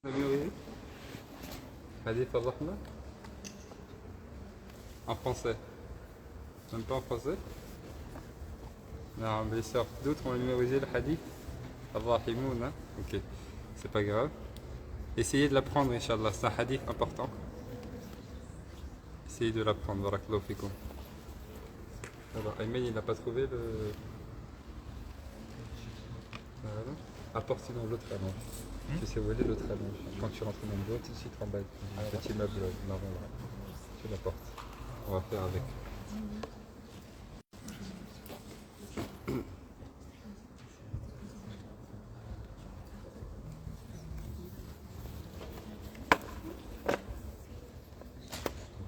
Hadith al-Rahma en français. Même pas en français. Non, mais les sœurs d'autres ont mémorisé le hadith al-Rahimoun. Hein? Ok, c'est pas grave. Essayez de l'apprendre, Inch'Allah. C'est un hadith important. Essayez de l'apprendre. Barakallahu fikum. Alors, Ayman, il n'a pas trouvé le. Voilà. Apporte sinon l'autre allonge. Tu sais où est l'autre allonge. Quand tu rentres dans le boîte, tout de suite en bas, un petit meuble marron là. Tu l'apportes. On va faire avec. On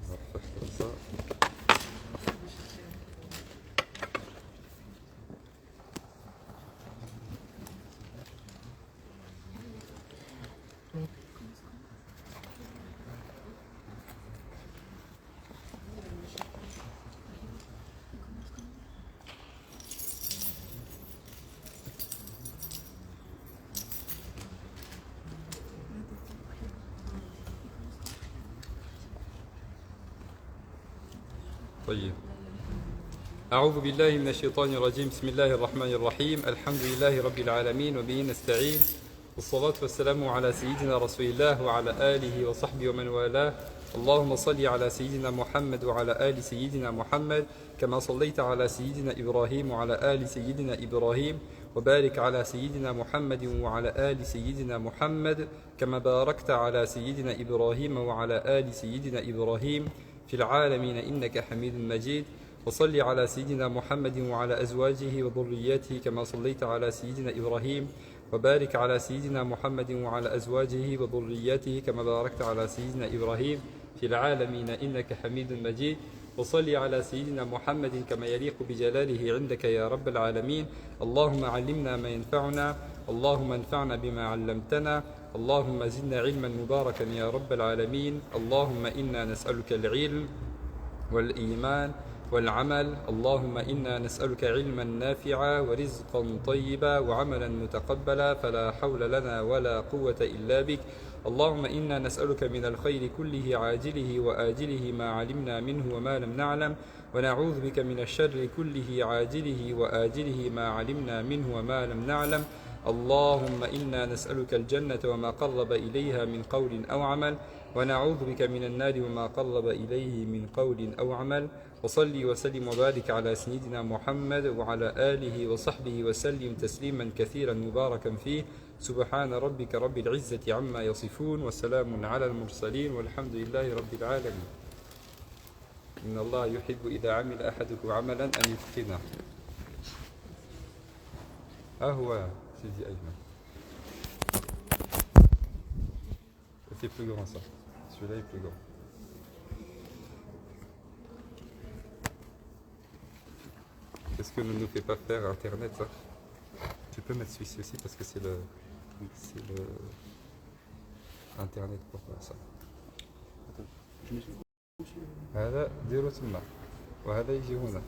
va faire comme ça. طيب أعوذ بالله من الشيطان الرجيم بسم الله الرحمن الرحيم الحمد لله رب العالمين وبه نستعين والصلاة والسلام على سيدنا رسول الله وعلى آله وصحبه ومن والاه اللهم صل على سيدنا محمد وعلى آل سيدنا محمد كما صليت على سيدنا إبراهيم وعلى آل سيدنا إبراهيم وبارك على سيدنا محمد وعلى آل سيدنا محمد كما باركت على سيدنا إبراهيم وعلى آل سيدنا إبراهيم في العالمين إنك حميد مجيد وصل على سيدنا محمد وعلى أزواجه وذرياته كما صليت على سيدنا إبراهيم وبارك على سيدنا محمد وعلى أزواجه وذرياته كما باركت على سيدنا إبراهيم في العالمين إنك حميد مجيد وصل على سيدنا محمد كما يليق بجلاله عندك يا رب العالمين اللهم علمنا ما ينفعنا اللهم انفعنا بما علمتنا اللهم زدنا علما مباركا يا رب العالمين اللهم إنا نسألك العلم والإيمان والعمل اللهم إنا نسألك علما نافعا ورزقا طيبا وعملا متقبلا فلا حول لنا ولا قوة إلا بك اللهم إنا نسألك من الخير كله عاجله وآجله ما علمنا منه وما لم نعلم ونعوذ بك من الشر كله عاجله وآجله ما علمنا منه وما لم نعلم اللهم إنا نسألك الجنة وما قرب إليها من قول أو عمل ونعوذ بك من النار وما قرب إليه من قول أو عمل وصلي وسلم وبارك على سيدنا محمد وعلى آله وصحبه وسلم تسليما كثيرا مباركا فيه سبحان ربك رب العزة عما يصفون وسلام على المرسلين والحمد لله رب العالمين إن الله يحب إذا عمل أحدكم عملا أن يتقنه هو سيدي أيمن c'est plus grand ça celui-là est plus grand qu'est-ce que ne nous fait pas faire internet ça tu peux mettre celui-ci aussi parce que c'est le internet pour ça هذا ديروا تما وهذا يجي هنا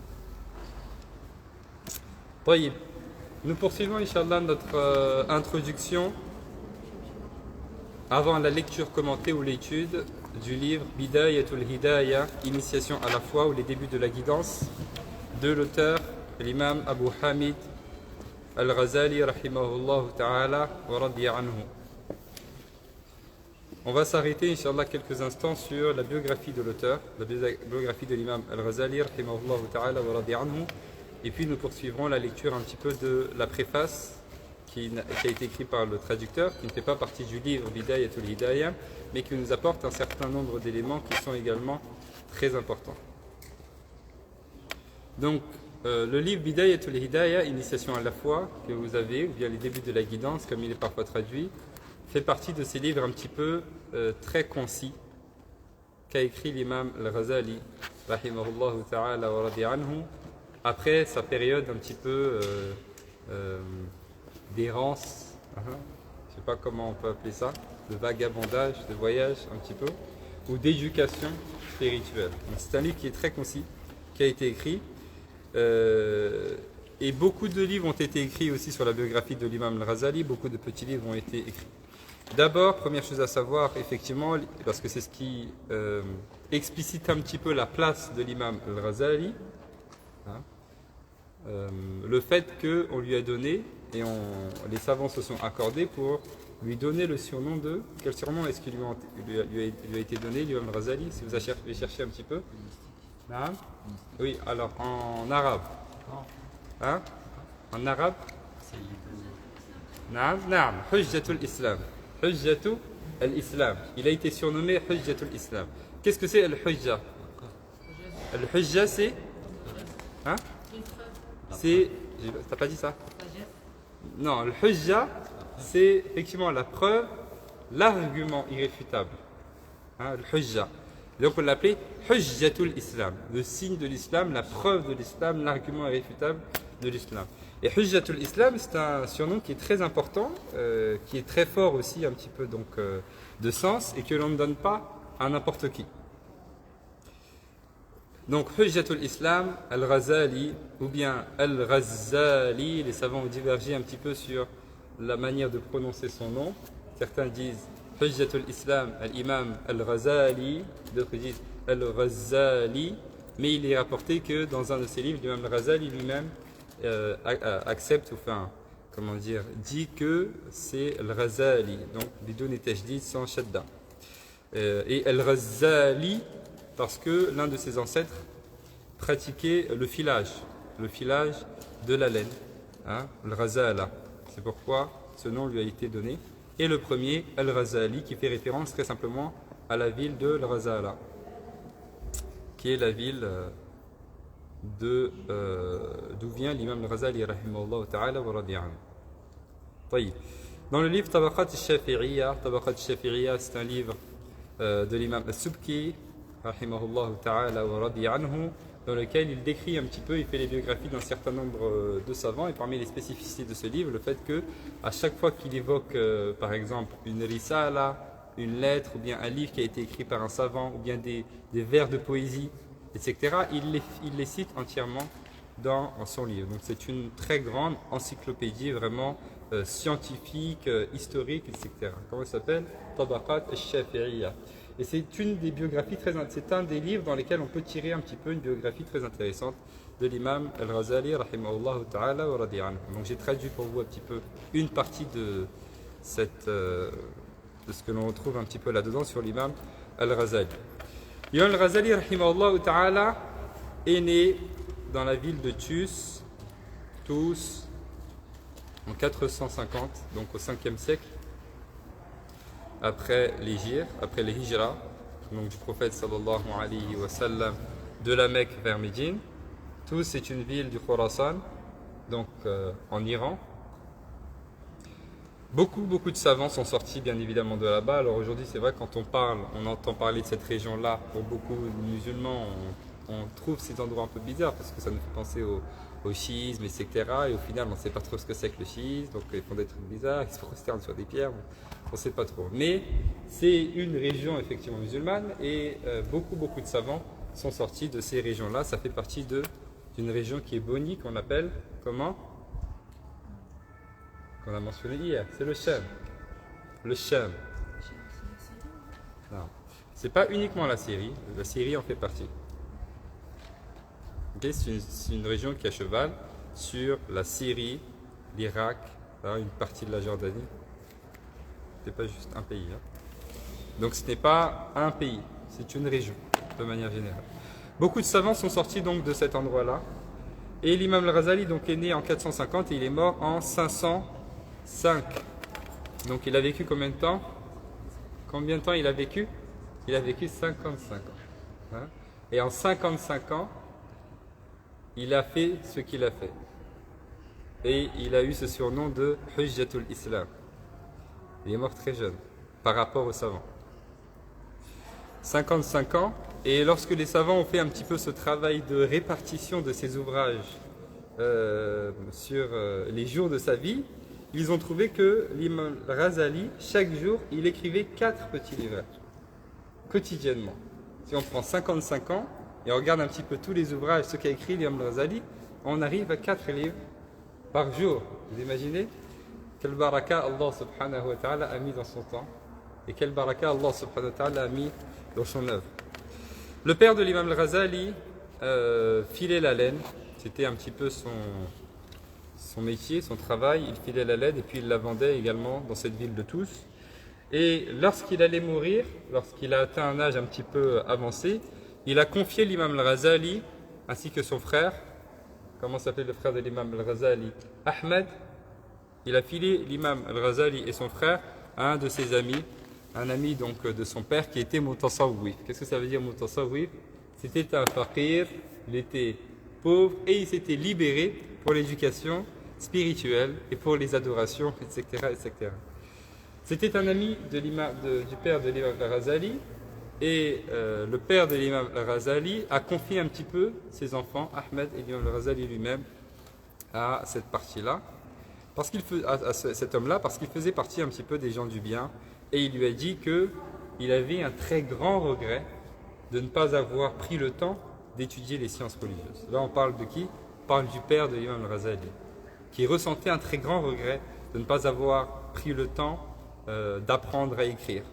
طيب nous poursuivons Inch'Allah notre introduction avant la lecture commentée ou l'étude du livre Bidayatul Hidayah, Initiation à la foi ou les débuts de la guidance de l'auteur l'imam Abu Hamid Al-Ghazali rahimahullah ta'ala wa radiya anhu. On va s'arrêter Inch'Allah quelques instants sur la biographie de l'auteur, la biographie de l'imam Al-Ghazali rahimahullah ta'ala wa radiya anhu, et puis nous poursuivrons la lecture un petit peu de la préface qui a été écrit par le traducteur, qui ne fait pas partie du livre Bidayatul Hidayah, mais qui nous apporte un certain nombre d'éléments qui sont également très importants. Donc, le livre Bidayatul Hidayah, Initiation à la foi, que vous avez, ou bien les débuts de la guidance, comme il est parfois traduit, fait partie de ces livres un petit peu très concis qu'a écrit l'imam Al-Ghazali, rahimahullah ta'ala wa radi anhu, après sa période un petit peu d'errance, je ne sais pas comment on peut appeler ça, de vagabondage, de voyage un petit peu, ou d'éducation spirituelle. C'est un livre qui est très concis, qui a été écrit, et beaucoup de livres ont été écrits aussi sur la biographie de l'imam Al-Ghazali, beaucoup de petits livres ont été écrits. D'abord, première chose à savoir, effectivement, parce que c'est ce qui explicite un petit peu la place de l'imam al-Ghazali, hein, le fait qu'on lui a donné, et les savants se sont accordés pour lui donner le surnom de... Quel surnom est-ce qu'il lui a été donné, l'imam al-Ghazali, si vous avez cherché un petit peu? Naam. Oui, alors en arabe. Hein? En arabe? Naam, naam, Hujjatul Islam. Hujjatul Islam. Il a été surnommé Hujjatul Islam. Qu'est-ce que c'est al-Hujja? Al-Hujja, c'est... Hein? C'est... T'as pas dit ça? Non, al-Hujja, c'est effectivement la preuve, l'argument irréfutable. Hein, al-Hujja. Donc on l'appelait Hujjatul Islam, le signe de l'islam, la preuve de l'islam, l'argument irréfutable de l'islam. Et Hujjatul Islam, c'est un surnom qui est très important, qui est très fort aussi un petit peu donc, de sens et que l'on ne donne pas à n'importe qui. Donc Hujjatul Islam, Al-Ghazali ou bien Al-Ghazali, les savants ont divergé un petit peu sur la manière de prononcer son nom. Certains disent Hujjatul Islam, Al-Imam Al-Ghazali, d'autres disent Al-Ghazali, mais il est rapporté que dans un de ses livres, l'imam Al-Ghazali lui-même accepte, ou enfin, comment dire, dit que c'est Al-Ghazali, donc bidoun tajdid sans shadda. Et Al-Ghazali, parce que l'un de ses ancêtres pratiquait le filage de la laine, hein, Al-Ghazala. C'est pourquoi ce nom lui a été donné. Et le premier, Al-Ghazali, qui fait référence très simplement à la ville de Al-Ghazala, qui est la ville d'où vient l'imam Al-Ghazali, rahimahullah ta'ala wa radiya anhu. Dans le livre Tabaqat al-Shafi'iyya, c'est un livre de l'imam As-Subki, rahimahullah ta'ala wa radiya anhu, dans lequel il décrit un petit peu, il fait les biographies d'un certain nombre de savants, et parmi les spécificités de ce livre, le fait que à chaque fois qu'il évoque par exemple une risala, une lettre, ou bien un livre qui a été écrit par un savant, ou bien des vers de poésie, etc., il les cite entièrement dans son livre. Donc c'est une très grande encyclopédie, vraiment scientifique, historique, etc. Comment elle s'appelle? Tabaqat al-Shafi'iyya. Et c'est une des biographies c'est un des livres dans lesquels on peut tirer un petit peu une biographie très intéressante de l'imam Al-Ghazali, rahimahullah ta'ala wa radiya anhu. Donc j'ai traduit pour vous un petit peu une partie de ce que l'on retrouve un petit peu là-dedans sur l'imam Al-Ghazali. L'imam Al-Ghazali, rahimahullah ta'ala, est né dans la ville de Tus en 450, donc au 5e siècle. Après les hijra, donc du prophète sallallahu alayhi wa sallam, de la Mecque vers Médine. Tous, c'est une ville du Khorasan, donc en Iran. Beaucoup de savants sont sortis bien évidemment de là-bas. Alors aujourd'hui, c'est vrai, quand on entend parler de cette région-là, pour beaucoup de musulmans, on trouve ces endroits un peu bizarres parce que ça nous fait penser au chiisme, etc. Et au final, on ne sait pas trop ce que c'est que le chiisme, donc ils font des trucs bizarres, ils se prosternent sur des pierres, on ne sait pas trop. Mais c'est une région effectivement musulmane et beaucoup de savants sont sortis de ces régions-là. Ça fait partie d'une région qui est bonnie, qu'on appelle comment? Qu'on a mentionné hier, c'est le Sham. Le Sham. Non, c'est pas uniquement la Syrie en fait partie. Okay, c'est une région qui est à cheval sur la Syrie, l'Irak, une partie de la Jordanie. Ce n'est pas juste un pays. Hein. Donc ce n'est pas un pays, c'est une région, de manière générale. Beaucoup de savants sont sortis donc de cet endroit-là. Et l'imam Al-Ghazali donc est né en 450 et il est mort en 505. Donc il a vécu combien de temps? Combien de temps il a vécu? Il a vécu 55 ans. Hein. Et en 55 ans, il a fait ce qu'il a fait. Et il a eu ce surnom de Hujjatul Islam. Il est mort très jeune par rapport aux savants. 55 ans. Et lorsque les savants ont fait un petit peu ce travail de répartition de ses ouvrages sur les jours de sa vie, ils ont trouvé que l'imam Ghazali, chaque jour, il écrivait 4 petits livres quotidiennement. Si on prend 55 ans, et on regarde un petit peu tous les ouvrages, ce qu'a écrit l'imam Ghazali, on arrive à 4 livres par jour. Vous imaginez? quel baraka Allah subhanahu wa ta'ala a mis dans son temps et quel baraka Allah subhanahu wa ta'ala a mis dans son œuvre. Le père de l'imam al-Ghazali filait la laine, c'était un petit peu son métier, son travail, il filait la laine et puis il la vendait également dans cette ville de Tous. Et lorsqu'il allait mourir, lorsqu'il a atteint un âge un petit peu avancé, il a confié l'imam al-Ghazali ainsi que son frère. Comment s'appelait le frère de l'imam al-Ghazali? Ahmed. Il a filé l'imam al-Ghazali et son frère à un de ses amis, un ami donc de son père qui était mutasawwif. Qu'est-ce que ça veut dire mutasawwif? C'était un faqir, il était pauvre et il s'était libéré pour l'éducation spirituelle et pour les adorations, etc. etc. C'était un ami du père de l'imam al-Ghazali et le père de l'imam al-Ghazali a confié un petit peu ses enfants, Ahmed et l'imam al-Ghazali lui-même, à cette partie-là, à cet homme-là, parce qu'il faisait partie un petit peu des gens du bien et il lui a dit qu'il avait un très grand regret de ne pas avoir pris le temps d'étudier les sciences religieuses. Là on parle de qui? On parle du père de l'imam al-Ghazali, qui ressentait un très grand regret de ne pas avoir pris le temps d'apprendre à écrire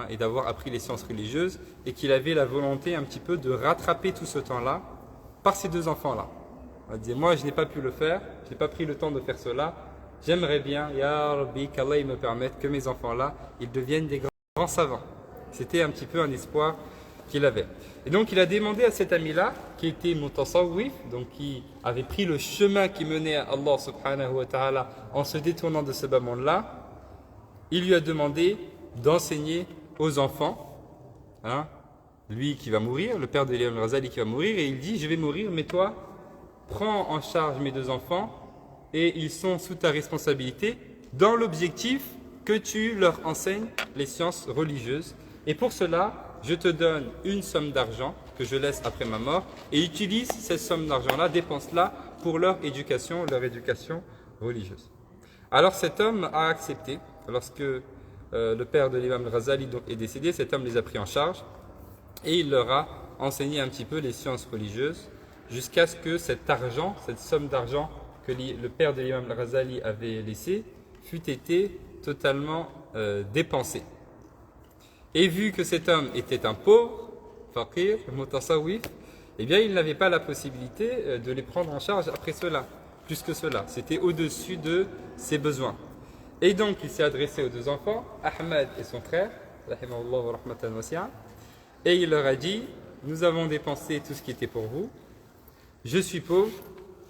et d'avoir appris les sciences religieuses et qu'il avait la volonté un petit peu de rattraper tout ce temps-là par ces deux enfants-là. On disait, moi je n'ai pas pu le faire, je n'ai pas pris le temps de faire cela, j'aimerais bien, Ya Rabbi, qu'Allah me permette que mes enfants-là, ils deviennent des grands savants. C'était un petit peu un espoir qu'il avait. Et donc il a demandé à cet ami-là, qui était mutasawwif, donc qui avait pris le chemin qui menait à Allah subhanahu wa ta'ala en se détournant de ce bas monde-là, il lui a demandé d'enseigner aux enfants, lui qui va mourir, le père de l'imam al-Ghazali qui va mourir, et il dit, je vais mourir, mais toi, prends en charge mes deux enfants, et ils sont sous ta responsabilité, dans l'objectif que tu leur enseignes les sciences religieuses. Et pour cela, je te donne une somme d'argent que je laisse après ma mort, et utilise cette somme d'argent-là, dépense-la pour leur éducation religieuse. Alors cet homme a accepté. Lorsque le père de l'imam al-Ghazali est décédé, cet homme les a pris en charge et il leur a enseigné un petit peu les sciences religieuses jusqu'à ce que cet argent, cette somme d'argent que le père de l'imam al-Ghazali avait laissé fût été totalement dépensé. Et vu que cet homme était un pauvre, faqir, mutasawwif, eh bien il n'avait pas la possibilité de les prendre en charge après cela, plus que cela. C'était au-dessus de ses besoins. Et donc il s'est adressé aux deux enfants, Ahmed et son frère, et il leur a dit, nous avons dépensé tout ce qui était pour vous, je suis pauvre,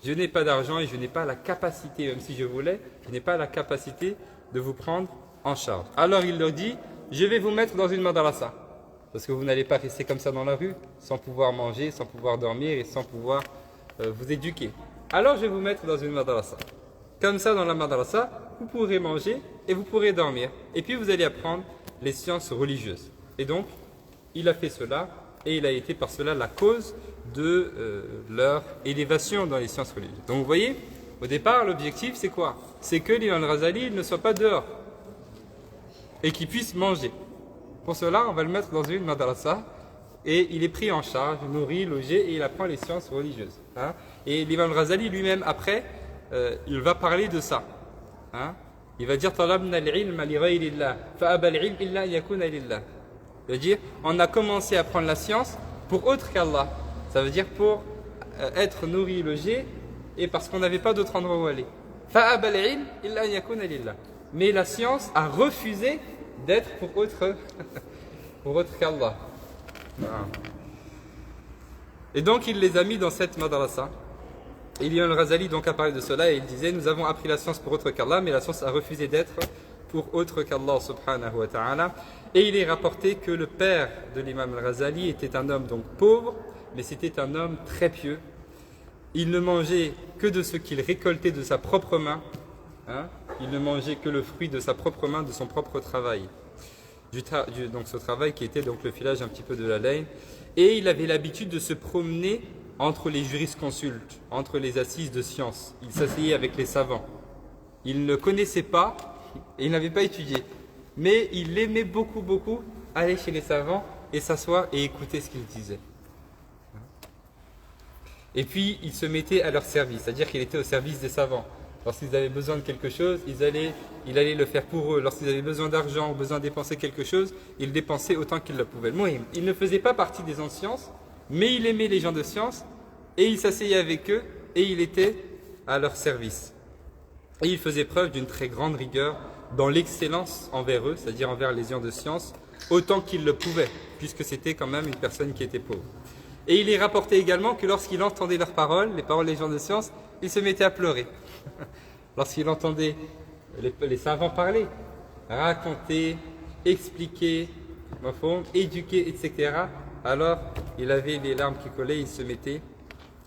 je n'ai pas d'argent et je n'ai pas la capacité, même si je voulais, je n'ai pas la capacité de vous prendre en charge. Alors il leur dit, je vais vous mettre dans une madrasa, parce que vous n'allez pas rester comme ça dans la rue, sans pouvoir manger, sans pouvoir dormir et sans pouvoir vous éduquer. Alors je vais vous mettre dans une madrasa. Comme ça, dans la madrasa, vous pourrez manger et vous pourrez dormir. Et puis vous allez apprendre les sciences religieuses. Et donc, il a fait cela et il a été par cela la cause de leur élévation dans les sciences religieuses. Donc vous voyez, au départ, l'objectif c'est quoi? C'est que l'imam al-Ghazali ne soit pas dehors et qu'il puisse manger. Pour cela, on va le mettre dans une madrasa et il est pris en charge, nourri, logé et il apprend les sciences religieuses. Et l'imam al-Ghazali lui-même, après, il va parler de ça. Il va dire talabna al-ilma li ghayrillah fa aba al-ilm illa an yakuna lillah. Il va dire on a commencé à prendre la science pour autre qu'Allah. Ça veut dire pour être nourri, logé et parce qu'on n'avait pas d'autre endroit où aller. Fa aba al-ilm illa an yakuna lillah. Mais la science a refusé d'être pour autre qu'Allah. Et donc il les a mis dans cette madrasa. Et l'imam al-Ghazali donc a parlé de cela et il disait nous avons appris la science pour autre qu'Allah, mais la science a refusé d'être pour autre qu'Allah subhanahu wa ta'ala. Et il est rapporté que le père de l'imam al-Ghazali était un homme donc pauvre, mais c'était un homme très pieux. Il ne mangeait que de ce qu'il récoltait de sa propre main. Il ne mangeait que le fruit de sa propre main, de son propre travail. Donc ce travail qui était donc le filage un petit peu de la laine. Et il avait l'habitude de se promener entre les jurisconsultes, entre les assises de sciences. Il s'asseyait avec les savants. Il ne connaissait pas et il n'avait pas étudié. Mais il aimait beaucoup, beaucoup aller chez les savants et s'asseoir et écouter ce qu'ils disaient. Et puis il se mettait à leur service, c'est-à-dire qu'il était au service des savants. Lorsqu'ils avaient besoin de quelque chose, il allait le faire pour eux. Lorsqu'ils avaient besoin d'argent ou besoin de dépenser quelque chose, il dépensait autant qu'il le pouvait. Mohim, il ne faisait pas partie des gens de science, mais il aimait les gens de science et il s'asseyait avec eux et il était à leur service. Et il faisait preuve d'une très grande rigueur dans l'excellence envers eux, c'est-à-dire envers les gens de science, autant qu'il le pouvait, puisque c'était quand même une personne qui était pauvre. Et il est rapporté également que lorsqu'il entendait leurs paroles, les paroles des gens de science, il se mettait à pleurer. Lorsqu'il entendait les savants parler, raconter, expliquer, éduquer, etc., alors il avait les larmes qui collaient, il se mettait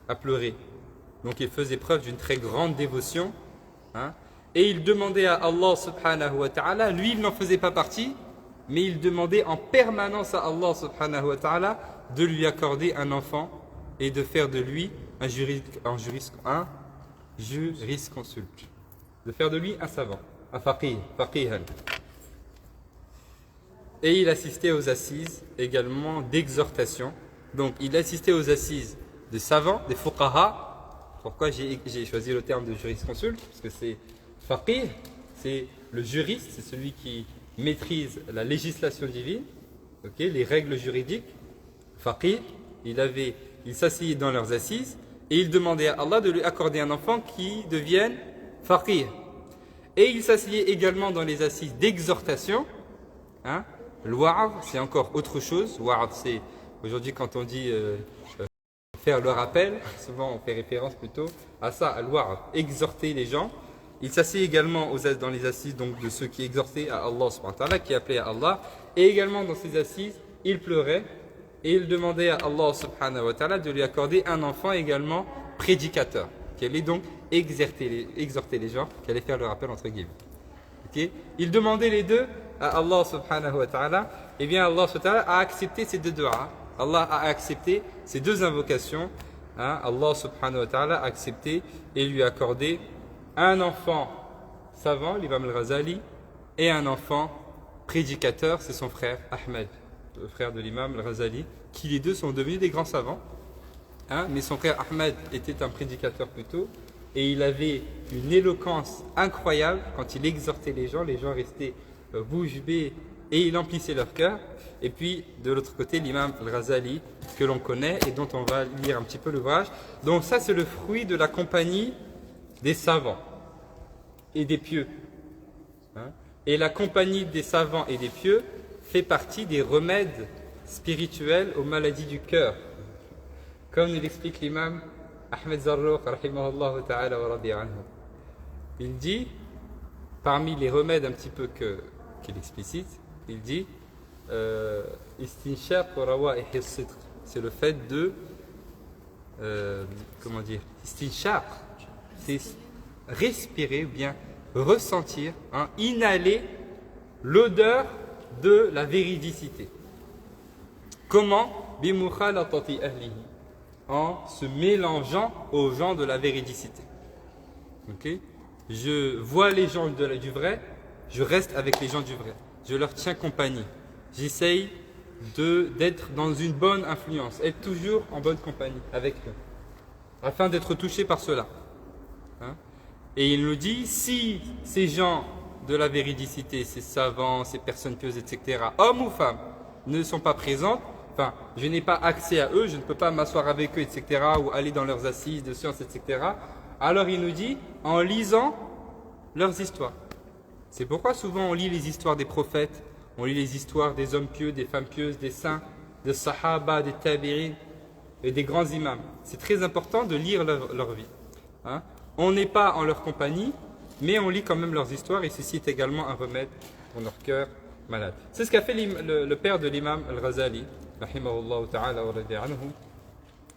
à pleurer. Donc il faisait preuve d'une très grande dévotion, et il demandait à Allah subhanahu wa ta'ala, lui il n'en faisait pas partie, mais il demandait en permanence à Allah subhanahu wa ta'ala de lui accorder un enfant et de faire de lui un jurisconsulte, de faire de lui un savant, un faqihan. Et il assistait aux assises également d'exhortation. Donc il assistait aux assises des savants, des fuqaha. Pourquoi j'ai choisi le terme de jurisconsulte? Parce que c'est faqih, c'est le juriste, c'est celui qui maîtrise la législation divine, les règles juridiques. Faqih, il s'asseyait dans leurs assises et il demandait à Allah de lui accorder un enfant qui devienne faqih. Et il s'asseyait également dans les assises d'exhortation. Le wa'ad, c'est encore autre chose. Wa'ad, c'est aujourd'hui quand on dit faire le rappel, souvent on fait référence plutôt à ça, le wa'ad, exhorter les gens. Il s'asseyait également dans les assises donc, de ceux qui exhortaient à Allah subhanahu wa ta'ala, qui appelaient à Allah. Et également dans ces assises, il pleurait et il demandait à Allah subhanahu wa ta'ala de lui accorder un enfant également prédicateur, qui allait donc exhorter les gens, qui allait faire le rappel entre guillemets. Il demandait les deux à Allah subhanahu wa ta'ala, et bien Allah subhanahu wa ta'ala a accepté ces deux du'a. Allah a accepté ces deux invocations. Allah subhanahu wa ta'ala a accepté et lui a accordé un enfant savant, l'imam al-Ghazali, et un enfant prédicateur, c'est son frère Ahmed, le frère de l'imam al-Ghazali, qui les deux sont devenus des grands savants. Mais son frère Ahmed était un prédicateur plutôt, et il avait une éloquence incroyable. Quand il exhortait les gens restaient bouche bée et il emplissait leur cœur. Et puis de l'autre côté, l'imam al-Ghazali, que l'on connaît et dont on va lire un petit peu l'ouvrage. Donc ça, c'est le fruit de la compagnie des savants et des pieux. Et la compagnie des savants et des pieux fait partie des remèdes spirituels aux maladies du cœur. Comme nous l'explique l'imam Ahmed Zarruq, rahimahullah ta'ala wa radiya anhu. Il dit, parmi les remèdes un petit peu qu'il explicite, il dit istinshaq wa rawa'ih as-sidq. C'est le fait de istinshaq, c'est respirer ou bien ressentir, inhaler l'odeur de la véridicité. Comment? Bimukhalatati ahlihi, en se mélangeant aux gens de la véridicité. Je vois les gens du vrai, je reste avec les gens du vrai, je leur tiens compagnie, j'essaye d'être dans une bonne influence, être toujours en bonne compagnie avec eux, afin d'être touché par cela. Et il nous dit, si ces gens de la véridicité, ces savants, ces personnes pieuses, etc., hommes ou femmes, ne sont pas présents, je n'ai pas accès à eux, je ne peux pas m'asseoir avec eux, etc., ou aller dans leurs assises de sciences, etc., alors il nous dit, en lisant leurs histoires. C'est pourquoi souvent on lit les histoires des prophètes, on lit les histoires des hommes pieux, des femmes pieuses, des saints, des sahaba, des tabi'in et des grands imams. C'est très important de lire leur vie. On n'est pas en leur compagnie, mais on lit quand même leurs histoires et ceci est également un remède pour leur cœur malade. C'est ce qu'a fait le père de l'imam al-Ghazali, rahimahullah ta'ala wa radiya anhu.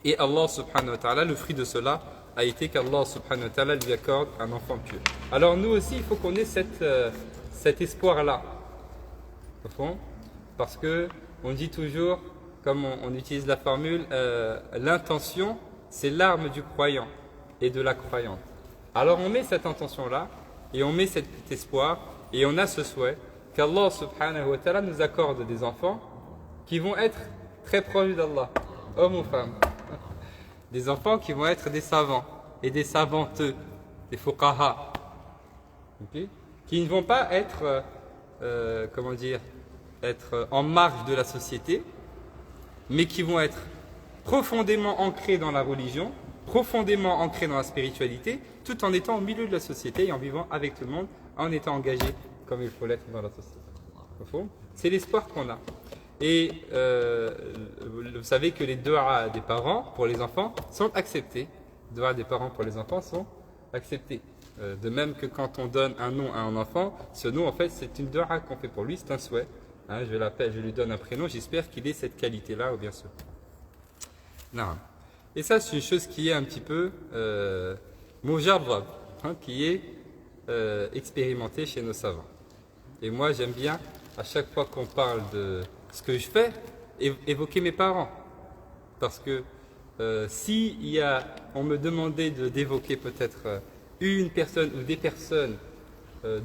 Et Allah subhanahu wa ta'ala, le fruit de cela a été qu'Allah subhanahu wa ta'ala lui accorde un enfant pieux. Alors nous aussi, il faut qu'on ait cet espoir-là. Au fond, parce que on dit toujours, comme on utilise la formule, l'intention, c'est l'arme du croyant et de la croyante. Alors on met cette intention-là, et on met cet espoir, et on a ce souhait qu'Allah subhanahu wa ta'ala nous accorde des enfants qui vont être très proches d'Allah, hommes ou femmes. Des enfants qui vont être des savants et des savanteux, des fuqaha, okay, qui ne vont pas être, comment dire, être en marge de la société, mais qui vont être profondément ancrés dans la religion, profondément ancrés dans la spiritualité, tout en étant au milieu de la société et en vivant avec tout le monde, en étant engagés comme il faut l'être dans la société. C'est l'espoir qu'on a. Et vous savez que les du'a des parents pour les enfants sont acceptés. Les du'a des parents pour les enfants sont acceptés. De même que quand on donne un nom à un enfant, ce nom en fait c'est une du'a qu'on fait pour lui, c'est un souhait. Hein, je l'appelle, je lui donne un prénom, j'espère qu'il ait cette qualité-là ou bien sûr. Non. Et ça c'est une chose qui est un petit peu mujarrab, qui est expérimentée chez nos savants. Et moi j'aime bien à chaque fois qu'on parle de ce que je fais, évoquer mes parents. Parce que si on me demandait d'évoquer peut-être une personne ou des personnes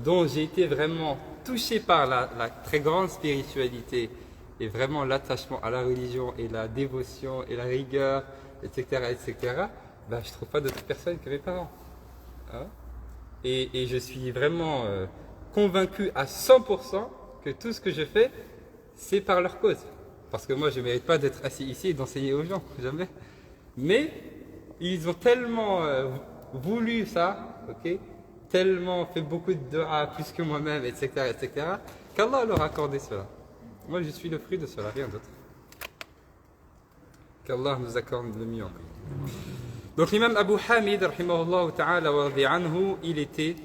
dont j'ai été vraiment touché par la très grande spiritualité et vraiment l'attachement à la religion et la dévotion et la rigueur, etc., etc., ben, je ne trouve pas d'autres personnes que mes parents. Hein? Et je suis vraiment convaincu à 100% que tout ce que je fais, c'est par leur cause. Parce que moi, je ne mérite pas d'être assis ici et d'enseigner aux gens, jamais. Mais ils ont tellement voulu ça, ok, tellement fait beaucoup de dua plus que moi-même, etc., etc., qu'Allah leur a accordé cela. Moi, je suis le fruit de cela, rien d'autre. Qu'Allah nous accorde le mieux encore. Donc l'imam Abu Hamid, rahimahullah ta'ala wa radi anhu, il était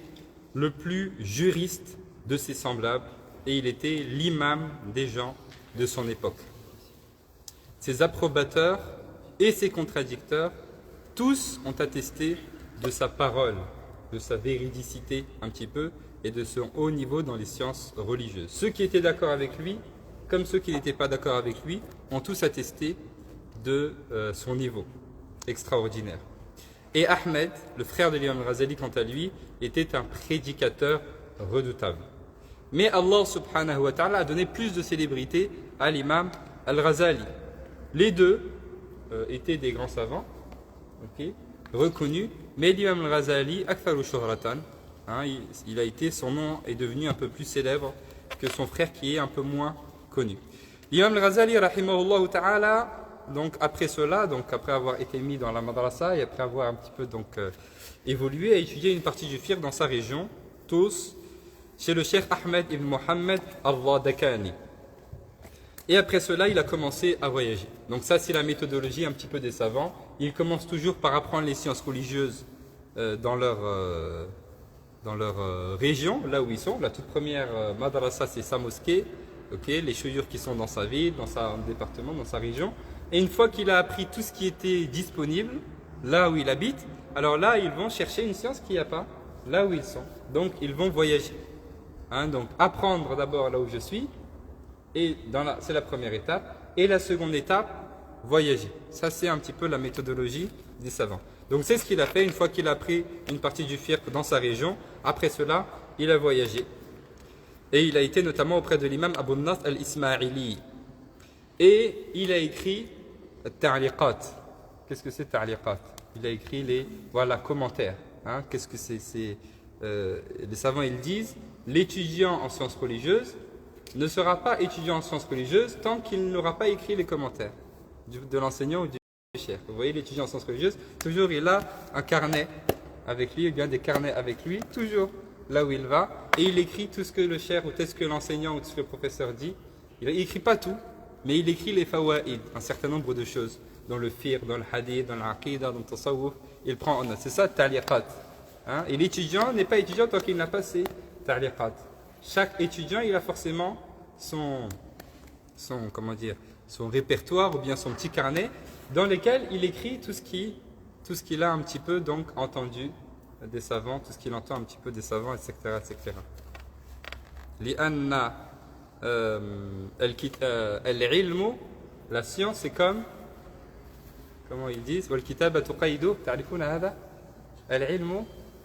le plus juriste de ses semblables et il était l'imam des gens de son époque. Ses approbateurs et ses contradicteurs, tous ont attesté de sa parole, de sa véridicité un petit peu et de son haut niveau dans les sciences religieuses. Ceux qui étaient d'accord avec lui, comme ceux qui n'étaient pas d'accord avec lui, ont tous attesté de son niveau extraordinaire. Et Ahmed, le frère de l'imam Ghazali, quant à lui, était un prédicateur redoutable. Mais Allah subhanahu wa ta'ala a donné plus de célébrité à l'imam Al-Ghazali. Les deux étaient des grands savants, okay, reconnus, mais l'imam Al-Ghazali, Aktharu Shuhratan, il a été, son nom est devenu un peu plus célèbre que son frère qui est un peu moins connu. L'imam Al-Ghazali, rahimahullah ta'ala, donc après cela, donc après avoir été mis dans la madrasa et après avoir un petit peu évolué, a étudié une partie du fiqh dans sa région, tous, chez le cheikh Ahmed ibn Mohammed al-Radakani. Et après cela, il a commencé à voyager. Donc ça, c'est la méthodologie un petit peu des savants. Ils commencent toujours par apprendre les sciences religieuses dans leur région, là où ils sont. La toute première madrasa, c'est sa mosquée, okay, les chouyours qui sont dans sa ville, dans son département, dans sa région. Et une fois qu'il a appris tout ce qui était disponible, là où il habite, alors là, ils vont chercher une science qu'il n'y a pas, là où ils sont. Donc, ils vont voyager. Donc, apprendre d'abord là où je suis, et c'est la première étape. Et la seconde étape, voyager. Ça, c'est un petit peu la méthodologie des savants. Donc, c'est ce qu'il a fait une fois qu'il a appris une partie du fiqh dans sa région. Après cela, il a voyagé. Et il a été notamment auprès de l'imam Abu Nasr al-Ismaili. Et il a écrit Ta'liqat. Qu'est-ce que c'est Ta'liqat? Il a écrit les commentaires. Qu'est-ce que c'est? Les savants ils disent l'étudiant en sciences religieuses ne sera pas étudiant en sciences religieuses tant qu'il n'aura pas écrit les commentaires de l'enseignant ou du cheikh. Vous voyez, l'étudiant en sciences religieuses, toujours il a un carnet avec lui, il y a des carnets avec lui, toujours là où il va, et il écrit tout ce que le cheikh ou tout ce que l'enseignant ou tout ce que le professeur dit. Il n'écrit pas tout, mais il écrit les fawaïd, un certain nombre de choses, dans le fiqh, dans le hadith, dans l'aqidah, dans le tasawwuf, il prend en note. C'est ça, ta'liqat. Et l'étudiant n'est pas étudiant tant qu'il n'a pas ses ta'liqat. Chaque étudiant, il a forcément son répertoire ou bien son petit carnet dans lequel il écrit tout ce qu'il a un petit peu donc entendu des savants, tout ce qu'il entend un petit peu des savants, etc. etc. لأن العلم, la science, c'est comme, comment ils disent, والكتابة تقيد, تعرفون هذا؟ العلم,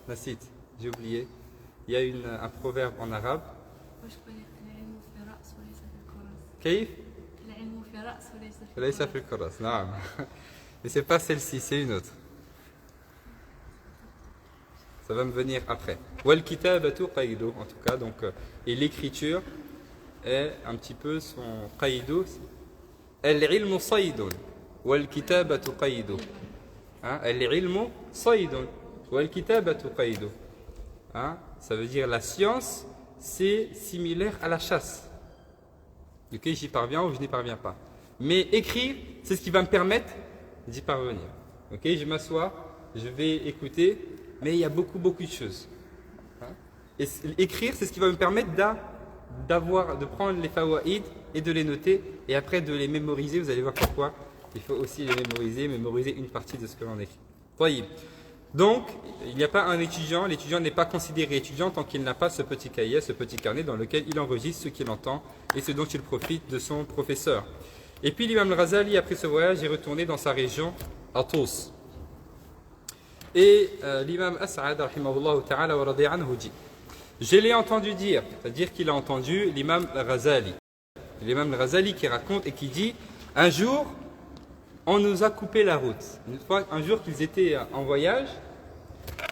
نسيت, j'ai oublié. Il y a un proverbe en arabe. كيف؟ العلم في الرأس وليس في الكرس. نعم. Mais c'est pas celle-ci, c'est une autre. Ça va me venir après. Wal kitabatu qaydu, en tout cas, donc, et l'écriture est un petit peu son qaydu. Al-ilmu saydun, wal kitabatu qaydu. Al-ilmu saydun, wal kitabatu qaydu. Ça veut dire la science, c'est similaire à la chasse. Ok, j'y parviens ou je n'y parviens pas. Mais écrire, c'est ce qui va me permettre d'y parvenir. Ok, je m'assois, je vais écouter, mais il y a beaucoup de choses. Et écrire, c'est ce qui va me permettre de prendre les fawaïd et de les noter, et après de les mémoriser. Vous allez voir pourquoi il faut aussi les mémoriser une partie de ce que l'on écrit. Voyez. Donc, il n'y a pas un étudiant, l'étudiant n'est pas considéré étudiant tant qu'il n'a pas ce petit cahier, ce petit carnet dans lequel il enregistre ce qu'il entend et ce dont il profite de son professeur. Et puis l'imam al-Ghazali, après ce voyage, est retourné dans sa région, à Tous. Et l'imam As'ad, rahimahullah ta'ala wa radi anhu, dit, je l'ai entendu dire, c'est-à-dire qu'il a entendu l'imam al-Ghazali. L'imam al-Ghazali qui raconte et qui dit, un jour, on nous a coupé la route. Un jour qu'ils étaient en voyage,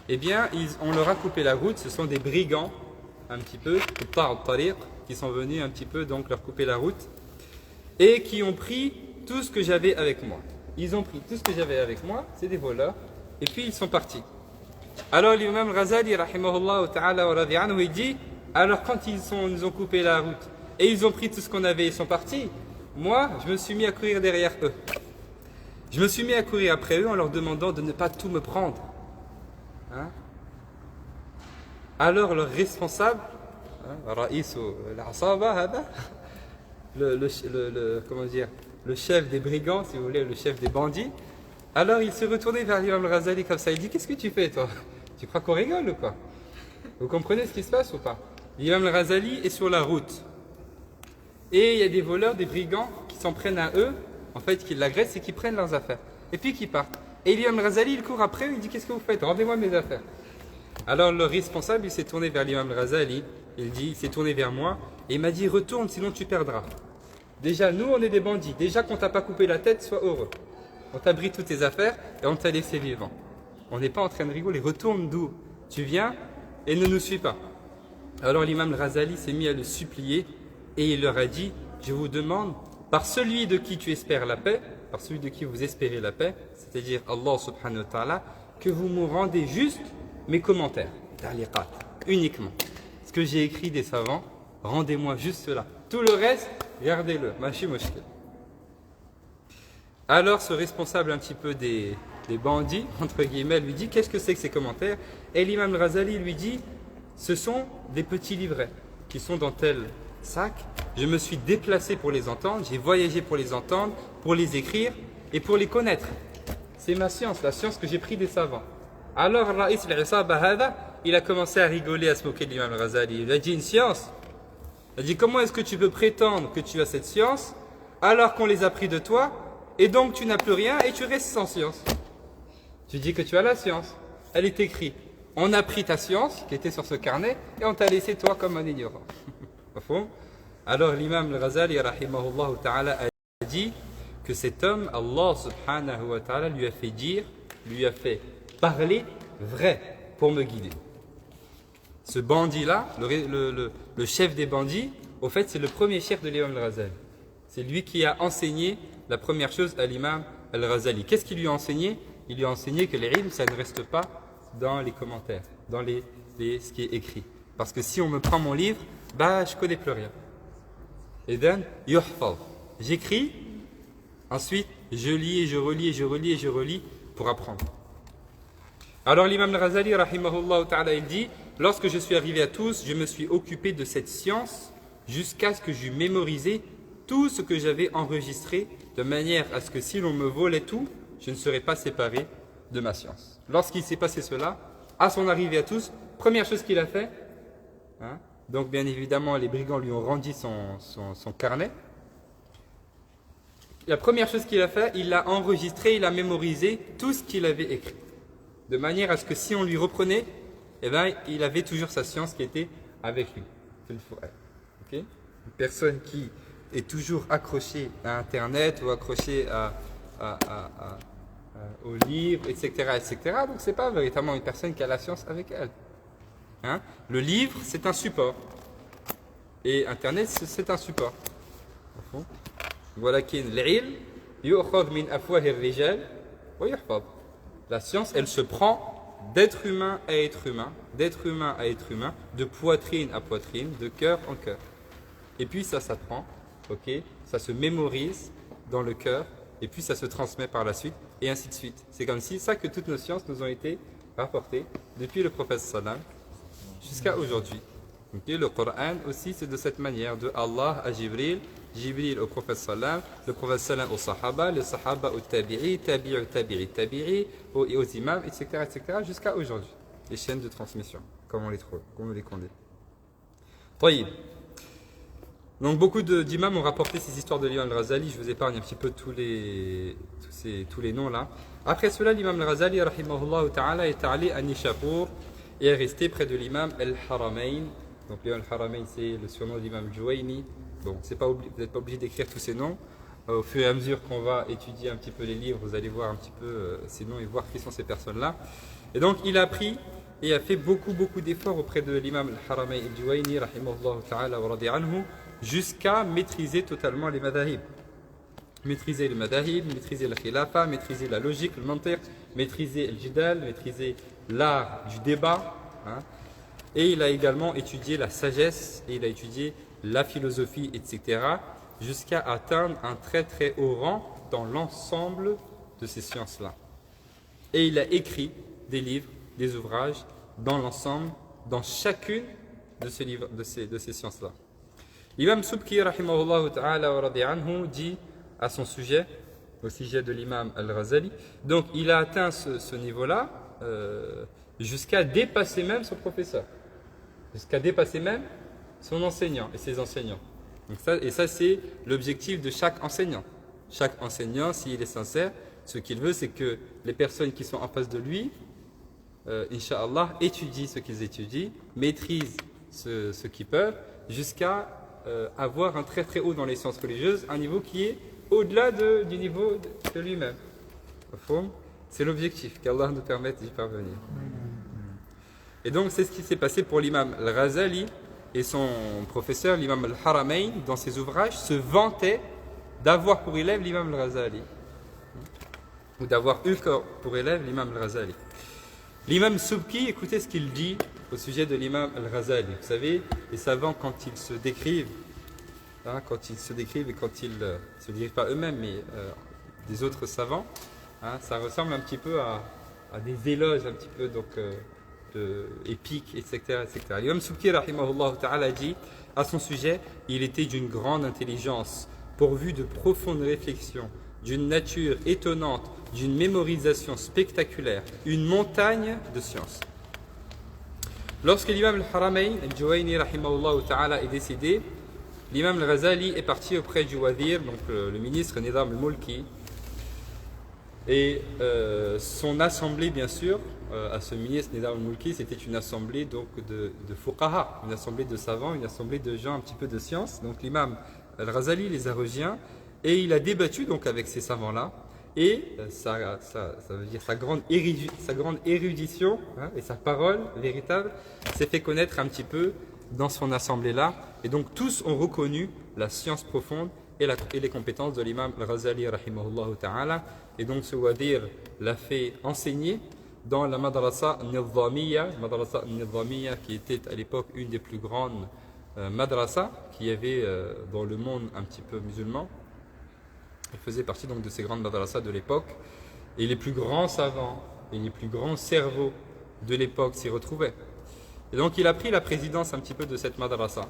eh bien, on leur a coupé la route. Ce sont des brigands, un petit peu, qui sont venus un petit peu donc leur couper la route et qui ont pris tout ce que j'avais avec moi. Ils ont pris tout ce que j'avais avec moi, c'est des voleurs, et puis ils sont partis. Alors l'imam Ghazali, rahimahullah ta'ala wa radi anhu, il dit, alors quand nous ont coupé la route et ils ont pris tout ce qu'on avait et ils sont partis, moi, je me suis mis à courir derrière eux. Je me suis mis à courir après eux en leur demandant de ne pas tout me prendre. Alors leur responsable, comment dire, le chef des brigands, si vous voulez, le chef des bandits, alors il s'est retourné vers l'imam al-Ghazali comme ça, il dit, qu'est-ce que tu fais toi? Tu crois qu'on rigole ou quoi? Vous comprenez ce qui se passe ou pas? L'imam al-Ghazali est sur la route et il y a des voleurs, des brigands qui s'en prennent à eux, en fait, qui l'agressent et qui prennent leurs affaires. Et puis qui partent. Et l'imam al-Ghazali, il court après eux, il dit, qu'est-ce que vous faites? Rendez-moi mes affaires. Alors le responsable, il s'est tourné vers l'imam al-Ghazali, il s'est tourné vers moi, et il m'a dit, retourne, sinon tu perdras. Déjà, nous, on est des bandits. Déjà qu'on t'a pas coupé la tête, sois heureux. On t'a pris toutes tes affaires et on t'a laissé vivant. On n'est pas en train de rigoler. Retourne d'où tu viens et ne nous suis pas. Alors l'imam al-Ghazali s'est mis à le supplier et il leur a dit, je vous demande, par celui de qui tu espères la paix, par celui de qui vous espérez la paix, c'est-à-dire Allah subhanahu wa ta'ala, que vous me rendez juste mes commentaires, ta'liqat, uniquement. Ce que j'ai écrit des savants, rendez-moi juste cela. Tout le reste, gardez-le. Machi mushkil. Alors ce responsable un petit peu des bandits, entre guillemets, lui dit, qu'est-ce que c'est que ces commentaires? Et l'imam al-Ghazali lui dit, ce sont des petits livrets qui sont dans tel sac. Je me suis déplacé pour les entendre, j'ai voyagé pour les entendre, pour les écrire et pour les connaître. C'est ma science, la science que j'ai pris des savants. Alors Raïs al-Isaba hada, il a commencé à rigoler, à se moquer de l'imam al-Ghazali. Il a dit, une science? Il a dit, comment est-ce que tu peux prétendre que tu as cette science alors qu'on les a pris de toi et donc tu n'as plus rien et tu restes sans science? Tu dis que tu as la science, elle est écrite. On a pris ta science qui était sur ce carnet et on t'a laissé toi comme un ignorant. Alors l'imam al-Ghazali rahimahullah ta'ala a dit que cet homme, Allah subhanahu wa ta'ala lui a fait dire, lui a fait parler vrai pour me guider. Ce bandit-là, le chef des bandits, au fait c'est le premier chef de l'imam al-Ghazali. C'est lui qui a enseigné la première chose à l'imam al-Ghazali. Qu'est-ce qu'il lui a enseigné? Il lui a enseigné que l'ilm, ça ne reste pas dans les commentaires, dans ce qui est écrit. Parce que si on me prend mon livre, bah je connais plus rien. Et then, yuhfaz. J'écris, ensuite je lis et je relis et je relis et je relis pour apprendre. Alors l'imam al-Ghazali, rahimahullah ta'ala, il dit, lorsque je suis arrivé à Tous, je me suis occupé de cette science jusqu'à ce que j'eus mémorisé tout ce que j'avais enregistré, de manière à ce que si l'on me volait tout, je ne serais pas séparé de ma science. Lorsqu'il s'est passé cela, à son arrivée à Tous, première chose qu'il a fait, donc bien évidemment les brigands lui ont rendu son carnet. La première chose qu'il a fait, il a enregistré, il a mémorisé tout ce qu'il avait écrit. De manière à ce que si on lui reprenait, eh ben, il avait toujours sa science qui était avec lui. Okay? Une personne qui est toujours accrochée à Internet ou accrochée à aux livres, etc., etc. Donc c'est pas véritablement une personne qui a la science avec elle. Hein? Le livre, c'est un support. Et Internet, c'est un support. La science, elle se prend d'être humain à être humain, d'être humain à être humain, de poitrine à poitrine, de cœur en cœur. Et puis ça s'apprend, ok, ça se mémorise dans le cœur, et puis ça se transmet par la suite, et ainsi de suite. C'est comme si ça que toutes nos sciences nous ont été rapportées depuis le prophète sallam jusqu'à aujourd'hui. Okay, le Coran aussi c'est de cette manière, de Allah à Jibril, Jibril au prophète sallam, le prophète sallam aux sahaba, les sahaba aux tabi'i, tabi'i, tabi'i, tabi'i, aux imams, etc., etc., jusqu'à aujourd'hui. Les chaînes de transmission, comme on les trouve, comme on les connaît. Taïb. Donc beaucoup d'imams ont rapporté ces histoires de l'imam al-Ghazali. Je vous épargne un petit peu tous les noms là. Après cela, l'imam al-Ghazali, rahimahullah ta'ala, est allé à Nishapur et est resté près de l'imam al-Haramain. Donc l'imam al-Haramain, c'est le surnom de l'imam Juwayni. Bon, vous n'êtes pas obligé d'écrire tous ces noms. Au fur et à mesure qu'on va étudier un petit peu les livres, vous allez voir un petit peu ces noms et voir qui sont ces personnes-là. Et donc il a appris et a fait beaucoup d'efforts auprès de l'imam al-Haramain al-Juwayni, rahimahullah ta'ala wa radi anhu, jusqu'à maîtriser totalement les madahib. Maîtriser les madahib, maîtriser la khilafa, maîtriser la logique, le mantiq, maîtriser le jidal, maîtriser l'art du débat. Hein. Et il a également étudié la sagesse, et il a étudié la philosophie, etc. jusqu'à atteindre un très très haut rang dans l'ensemble de ces sciences-là. Et il a écrit des livres, des ouvrages, dans l'ensemble, dans chacune de ces sciences-là. L'imam Subki, rahimahullah ta'ala wa radi anhu, dit à son sujet, au sujet de l'imam al-Ghazali, donc il a atteint ce niveau-là jusqu'à dépasser même son professeur, jusqu'à dépasser même son enseignant et ses enseignants. Donc ça c'est l'objectif de chaque enseignant. Chaque enseignant, s'il est sincère, ce qu'il veut, c'est que les personnes qui sont en face de lui, Inch'Allah, étudient ce qu'ils étudient, maîtrisent ce qu'ils peuvent, jusqu'à avoir un très très haut dans les sciences religieuses, un niveau qui est au-delà du niveau de lui-même. C'est l'objectif, qu'Allah nous permette d'y parvenir. Et donc c'est ce qui s'est passé pour l'imam al-Ghazali et son professeur, l'imam al-Haramain, dans ses ouvrages, se vantaient d'avoir pour élève l'imam al-Ghazali, ou d'avoir eu pour élève l'imam al-Ghazali. L'imam Subki, écoutez ce qu'il dit au sujet de l'imam al-Ghazali. Vous savez, les savants, quand ils se décrivent, et quand ils se décrivent pas eux-mêmes, mais des autres savants, ça ressemble un petit peu à des éloges un petit peu épiques, etc. etc. L'imam Subki, rahimahullah ta'ala, dit à son sujet, il était d'une grande intelligence, pourvu de profondes réflexions, d'une nature étonnante, d'une mémorisation spectaculaire, une montagne de science. Lorsque l'imam al-Haramain, al-Juwayni rahimahullah ta'ala, est décédé, l'imam al-Ghazali est parti auprès du wazir, donc le ministre Nizam al-Mulki, et son assemblée, bien sûr, à ce ministre Nizam al-Mulki, c'était une assemblée donc de fuqaha, une assemblée de savants, une assemblée de gens un petit peu de science. Donc l'imam al-Ghazali les a rejoints et il a débattu donc avec ces savants-là. Et ça veut dire sa grande érudition et sa parole véritable s'est fait connaître un petit peu dans son assemblée-là. Et donc tous ont reconnu la science profonde et les compétences de l'imam al-Ghazali rahimahullah ta'ala. Et donc ce wadir l'a fait enseigner dans la madrasa nizamiya qui était à l'époque une des plus grandes madrasas qu'il y avait dans le monde un petit peu musulman. Il faisait partie donc de ces grandes madrasas de l'époque. Et les plus grands savants et les plus grands cerveaux de l'époque s'y retrouvaient. Et donc il a pris la présidence un petit peu de cette madrasa.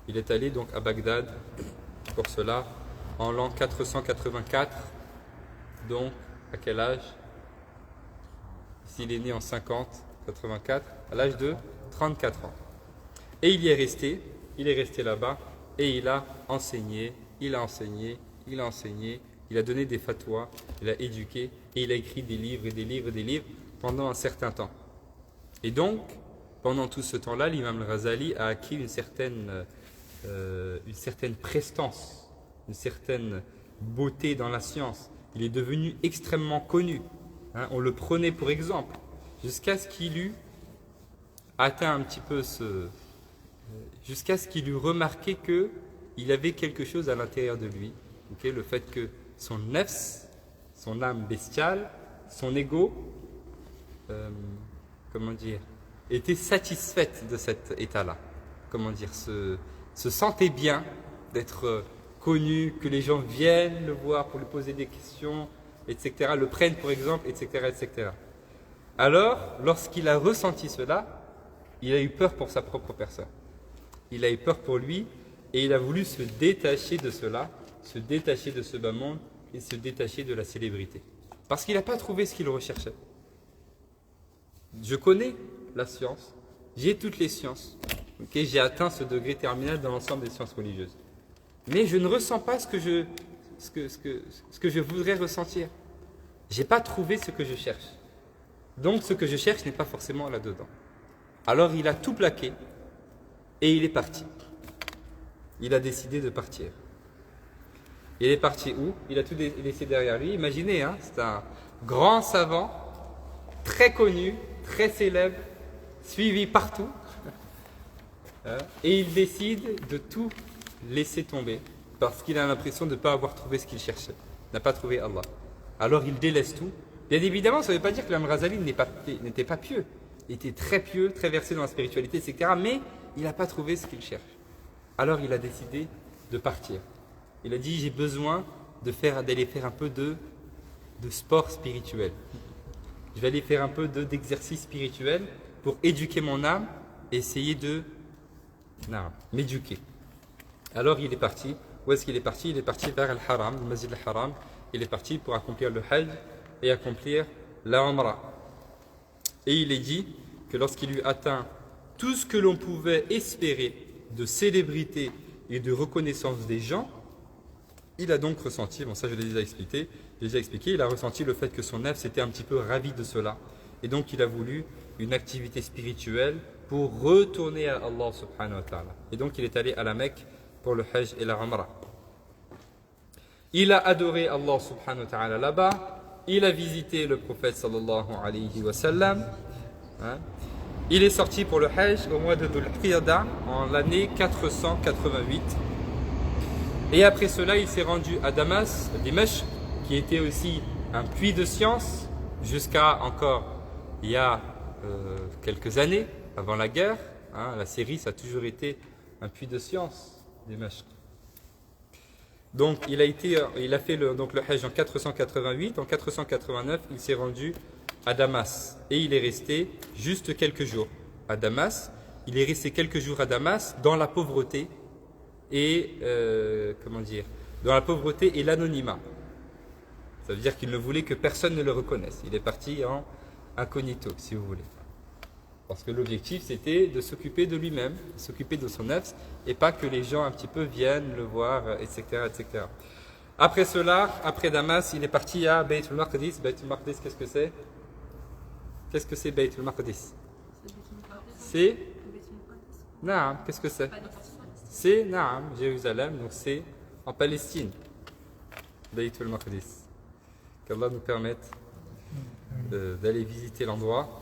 Il est allé donc à Bagdad pour cela en l'an 484. Donc à quel âge? S'il est né en 84, à l'âge de 34 ans. Et il y est resté là-bas et il a enseigné, il a donné des fatwas, il a éduqué et il a écrit des livres pendant un certain temps. Et donc, pendant tout ce temps-là, l'imam al-Ghazali a acquis une certaine prestance, une certaine beauté dans la science il est devenu extrêmement connu. Hein, on le prenait pour exemple, jusqu'à ce qu'il eût atteint un petit peu jusqu'à ce qu'il eût remarqué qu'il avait quelque chose à l'intérieur de lui. Okay, le fait que son nefs, son âme bestiale, son ego, était satisfaite de cet état-là. Se sentait bien d'être connu, que les gens viennent le voir pour lui poser des questions, etc., le prennent pour exemple, etc., etc. Alors, lorsqu'il a ressenti cela, il a eu peur pour sa propre personne. Il a eu peur pour lui et il a voulu se détacher de cela, se détacher de ce bas monde et se détacher de la célébrité. Parce qu'il n'a pas trouvé ce qu'il recherchait. Je connais la science, j'ai toutes les sciences. Okay, j'ai atteint ce degré terminal dans l'ensemble des sciences religieuses. Mais je ne ressens pas ce que je voudrais ressentir. Je n'ai pas trouvé ce que je cherche. Donc ce que je cherche n'est pas forcément là-dedans. Alors il a tout plaqué et il est parti. Il a décidé de partir. Il est parti où? Il a tout laissé derrière lui. Imaginez, hein, c'est un grand savant, très connu, très célèbre, suivi partout. Et il décide de tout laisser tomber parce qu'il a l'impression de ne pas avoir trouvé ce qu'il cherchait, n'a pas trouvé Allah. Alors il délaisse tout. Bien évidemment, ça ne veut pas dire que l'imam Ghazali n'était pas pieux. Il était très pieux, très versé dans la spiritualité, etc. Mais il n'a pas trouvé ce qu'il cherche. Alors il a décidé de partir. Il a dit, j'ai besoin d'aller faire un peu de sport spirituel. Je vais aller faire un peu d'exercice spirituel pour éduquer mon âme et essayer de m'éduquer. Alors il est parti. Où est-ce qu'il est parti? Il est parti vers Al-Haram, le Masjid Al-Haram. Il est parti pour accomplir le Hajj et accomplir la Umrah. Et il est dit que lorsqu'il eut atteint tout ce que l'on pouvait espérer de célébrité et de reconnaissance des gens, il a donc ressenti, bon ça je l'ai déjà expliqué, il a ressenti le fait que son nefs était un petit peu ravi de cela. Et donc il a voulu une activité spirituelle pour retourner à Allah subhanahu wa ta'ala. Et donc il est allé à la Mecque pour le Hajj et la Umrah. Il a adoré Allah subhanahu wa ta'ala là-bas. Il a visité le prophète sallallahu alayhi wa sallam. Il est sorti pour le Hajj au mois de Dhul Qiyada en l'année 488. Et après cela, il s'est rendu à Damas, à Dimashq, qui était aussi un puits de science, jusqu'à encore il y a quelques années, avant la guerre. La Syrie, ça a toujours été un puits de science, Dimashq. Donc il a fait le Hajj en 488, en 489 il s'est rendu à Damas et il est resté juste quelques jours à Damas. Il est resté quelques jours à Damas dans la pauvreté et dans la pauvreté et l'anonymat. Ça veut dire qu'il ne voulait que personne ne le reconnaisse. Il est parti en incognito, si vous voulez. Parce que l'objectif, c'était de s'occuper de lui-même, de s'occuper de son nefs, et pas que les gens un petit peu viennent le voir, etc., etc. Après cela, après Damas, il est parti à Bayt al-Maqdis. Bayt al-Maqdis, qu'est-ce que c'est? Qu'est-ce que c'est Bayt al-Maqdis? C'est Naam, qu'est-ce que c'est? C'est Naam, Jérusalem, donc c'est en Palestine. Bayt al-Maqdis. Qu'Allah nous permette d'aller visiter l'endroit.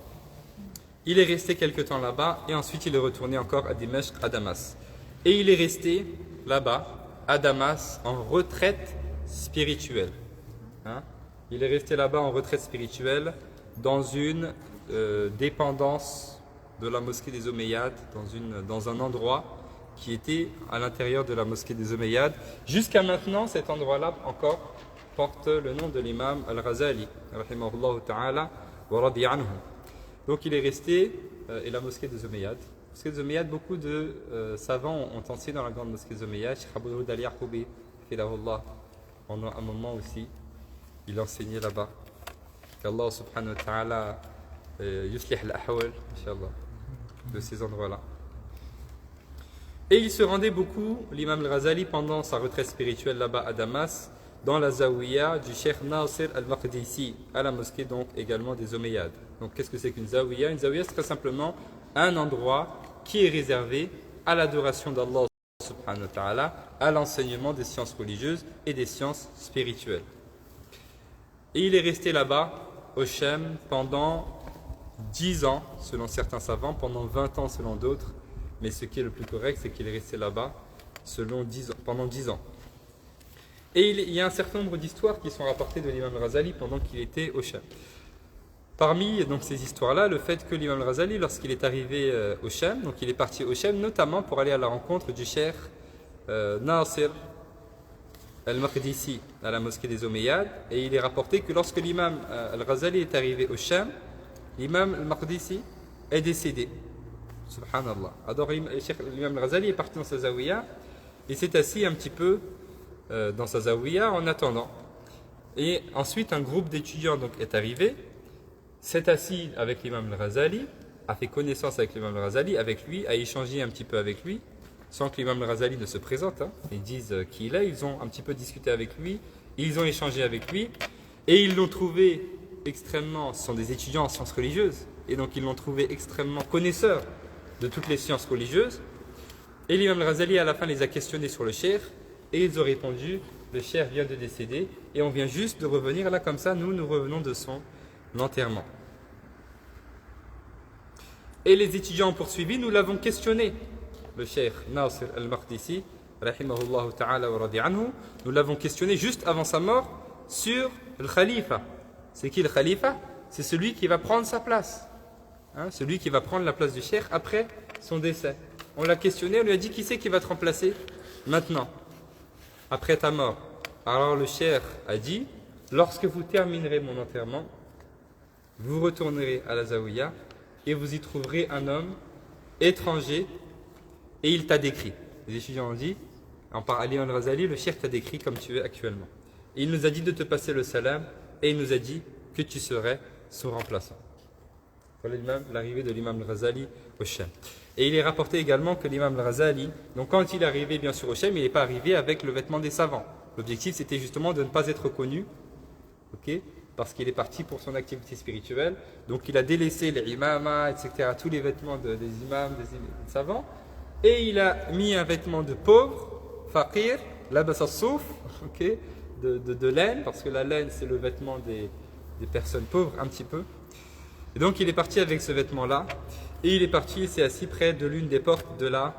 Il est resté quelque temps là-bas et ensuite il est retourné encore à Dimashq, à Damas. Et il est resté là-bas, à Damas, en retraite spirituelle. Il est resté là-bas en retraite spirituelle dans une dépendance de la mosquée des Omeyyades, dans un endroit qui était à l'intérieur de la mosquée des Omeyyades. Jusqu'à maintenant, cet endroit-là encore porte le nom de l'imam Al-Ghazali, rahimahullah ta'ala, wa radi anhu. Donc il est resté, et la mosquée des Omeyyades. La mosquée des Omeyyades, beaucoup de savants ont enseigné dans la grande mosquée des Omeyyades. Cheikh Abou Daoud al-Yaqoubi, pendant un moment aussi, il enseignait là-bas. Qu'Allah subhanahu wa ta'ala yuslih al-ahwal, inshallah, de ces endroits-là. Et il se rendait beaucoup, l'imam al-Ghazali, pendant sa retraite spirituelle là-bas à Damas, dans la zawiya du Cheikh Nasir al-Maqdisi, à la mosquée donc également des Omeyyades. Donc qu'est-ce que c'est qu'une zawiya? Une zawiya, c'est très simplement un endroit qui est réservé à l'adoration d'Allah subhanahu wa ta'ala, à l'enseignement des sciences religieuses et des sciences spirituelles. Et il est resté là-bas, au Shem, pendant 10 ans, selon certains savants, pendant 20 ans selon d'autres. Mais ce qui est le plus correct, c'est qu'il est resté là-bas pendant 10 ans. Et il y a un certain nombre d'histoires qui sont rapportées de l'imam Al-Ghazali pendant qu'il était au Shem. Parmi donc, ces histoires-là, le fait que l'imam Al-Ghazali, lorsqu'il est arrivé au Shem, donc il est parti au Shem notamment pour aller à la rencontre du cheikh Nasir Al-Maqdisi à la mosquée des Omeyyades, et il est rapporté que lorsque l'imam Al-Ghazali est arrivé au Shem, l'imam Al-Maqdisi est décédé. Subhanallah. Alors l'imam Al-Ghazali est parti dans sa zawiya, il s'est assis un petit peu dans sa zawiya en attendant. Et ensuite un groupe d'étudiants donc est arrivé, s'est assis avec l'imam Al-Ghazali, a fait connaissance avec l'imam Al-Ghazali, avec lui, a échangé un petit peu avec lui, sans que l'imam Al-Ghazali ne se présente. Ils disent qui il est, ils ont un petit peu discuté avec lui, ils ont échangé avec lui, et ils l'ont trouvé extrêmement, ce sont des étudiants en sciences religieuses, et donc ils l'ont trouvé extrêmement connaisseur de toutes les sciences religieuses. Et l'imam Al-Ghazali à la fin les a questionnés sur le cheikh, et ils ont répondu, le cheikh vient de décéder, et on vient juste de revenir là comme ça, nous revenons de son enterrement. Et les étudiants ont poursuivi, nous l'avons questionné, le cheikh Nasir Al-Maqdisi, rahimahullah ta'ala wa radi anhu, nous l'avons questionné juste avant sa mort sur le khalifa. C'est qui le khalifa? C'est celui qui va prendre sa place, celui qui va prendre la place du cheikh après son décès. On l'a questionné, on lui a dit qui c'est qui va te remplacer maintenant, après ta mort. Alors le cheikh a dit, lorsque vous terminerez mon enterrement, vous retournerez à la zawiya et vous y trouverez un homme étranger et il t'a décrit. Les étudiants ont dit, en parlant al-Ghazali, le cheikh t'a décrit comme tu es actuellement. Et il nous a dit de te passer le salam et il nous a dit que tu serais son remplaçant. Voilà l'arrivée de l'imam al-Ghazali au Shem. Et il est rapporté également que l'imam al-Ghazali, donc quand il est arrivé bien sûr au Shem, il n'est pas arrivé avec le vêtement des savants. L'objectif c'était justement de ne pas être connu, parce qu'il est parti pour son activité spirituelle. Donc il a délaissé les imams, etc., tous les vêtements des imams, des savants, et il a mis un vêtement de pauvre, faqir, labas as-souf, de laine, parce que la laine c'est le vêtement des personnes pauvres un petit peu. Et donc il est parti avec ce vêtement-là, et il est parti, il s'est assis près de l'une des portes de la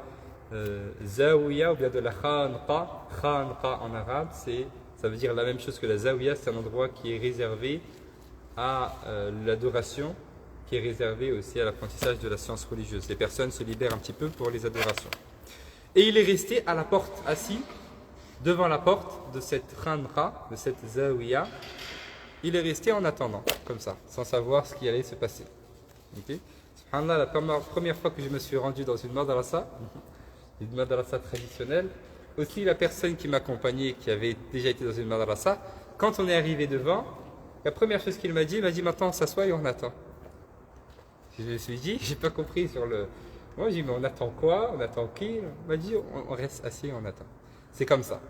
zawiya, ou bien de la khanqa. Khanqa en arabe, ça veut dire la même chose que la zawiya, c'est un endroit qui est réservé à l'adoration, qui est réservé aussi à l'apprentissage de la science religieuse. Les personnes se libèrent un petit peu pour les adorations. Et il est resté à la porte, assis, devant la porte de cette khanqa, de cette zawiya. Il est resté en attendant, comme ça, sans savoir ce qui allait se passer. Subhanallah, la première fois que je me suis rendu dans une madrasa traditionnelle, aussi la personne qui m'accompagnait, qui avait déjà été dans une madrasa, quand on est arrivé devant, la première chose qu'il m'a dit maintenant on s'assoit et on attend. Je me suis dit, j'ai pas compris sur le... Moi j'ai dit mais on attend quoi? On attend qui? Il m'a dit on reste assis et on attend. C'est comme ça.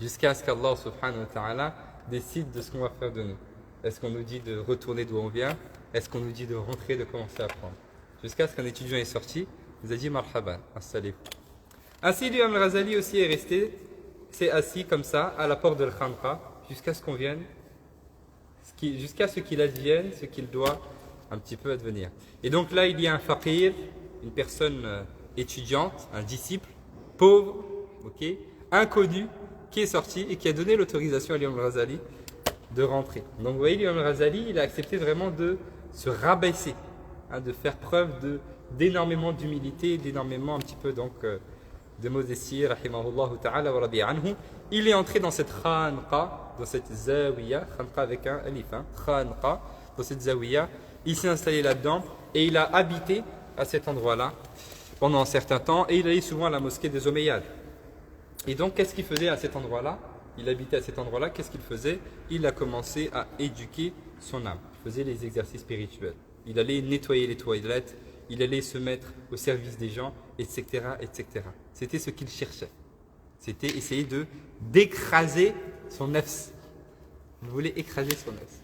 Jusqu'à ce qu'Allah subhanahu wa ta'ala décide de ce qu'on va faire de nous. Est-ce qu'on nous dit de retourner d'où on vient? Est-ce qu'on nous dit de rentrer, de commencer à apprendre? Jusqu'à ce qu'un étudiant est sorti, il nous a dit marhaban, installez-vous. Ainsi, l'imam al-Ghazali aussi est resté, s'est assis comme ça à la porte de l'Khanqa jusqu'à ce qu'on vienne, jusqu'à ce qu'il advienne, ce qu'il doit un petit peu advenir. Et donc là, il y a un faqir, une personne étudiante, un disciple, pauvre, inconnu, qui est sorti et qui a donné l'autorisation à l'imam al-Ghazali de rentrer. Donc vous voyez, l'imam al-Ghazali, il a accepté vraiment de se rabaisser, de faire preuve d'énormément d'humilité, d'énormément un petit peu donc de modestie, rahimahullah ta'ala wa radi anhu. Il est entré dans cette khanqa, dans cette zawiya, khanqa avec un alif, khanqa, dans cette zawiya. Il s'est installé là-dedans et il a habité à cet endroit-là pendant un certain temps et il allait souvent à la mosquée des Omeyyades. Et donc, qu'est-ce qu'il faisait à cet endroit-là? Il habitait à cet endroit-là, qu'est-ce qu'il faisait? Il a commencé à éduquer son âme. Il faisait les exercices spirituels. Il allait nettoyer les toilettes, il allait se mettre au service des gens, etc., etc. C'était ce qu'il cherchait. C'était essayer d'écraser son nafs. Il voulait écraser son nafs.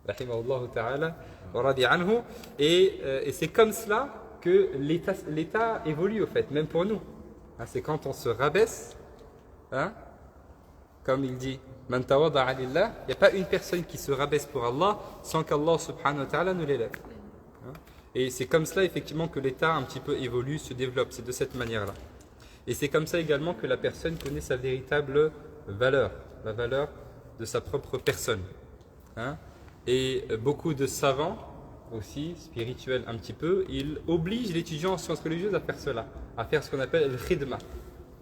Rahimahullah ta'ala, wa radi anhu. Et c'est comme cela que l'état évolue, au fait, même pour nous. C'est quand on se rabaisse, comme il dit, Man tawada'a lillah, il n'y a pas une personne qui se rabaisse pour Allah sans qu'Allah subhanahu wa ta'ala ne l'élève. Et c'est comme cela effectivement que l'État un petit peu évolue, se développe, c'est de cette manière-là. Et c'est comme ça également que la personne connaît sa véritable valeur, la valeur de sa propre personne. Et beaucoup de savants, aussi spirituels un petit peu, ils obligent l'étudiant en sciences religieuses à faire cela, à faire ce qu'on appelle le khidma.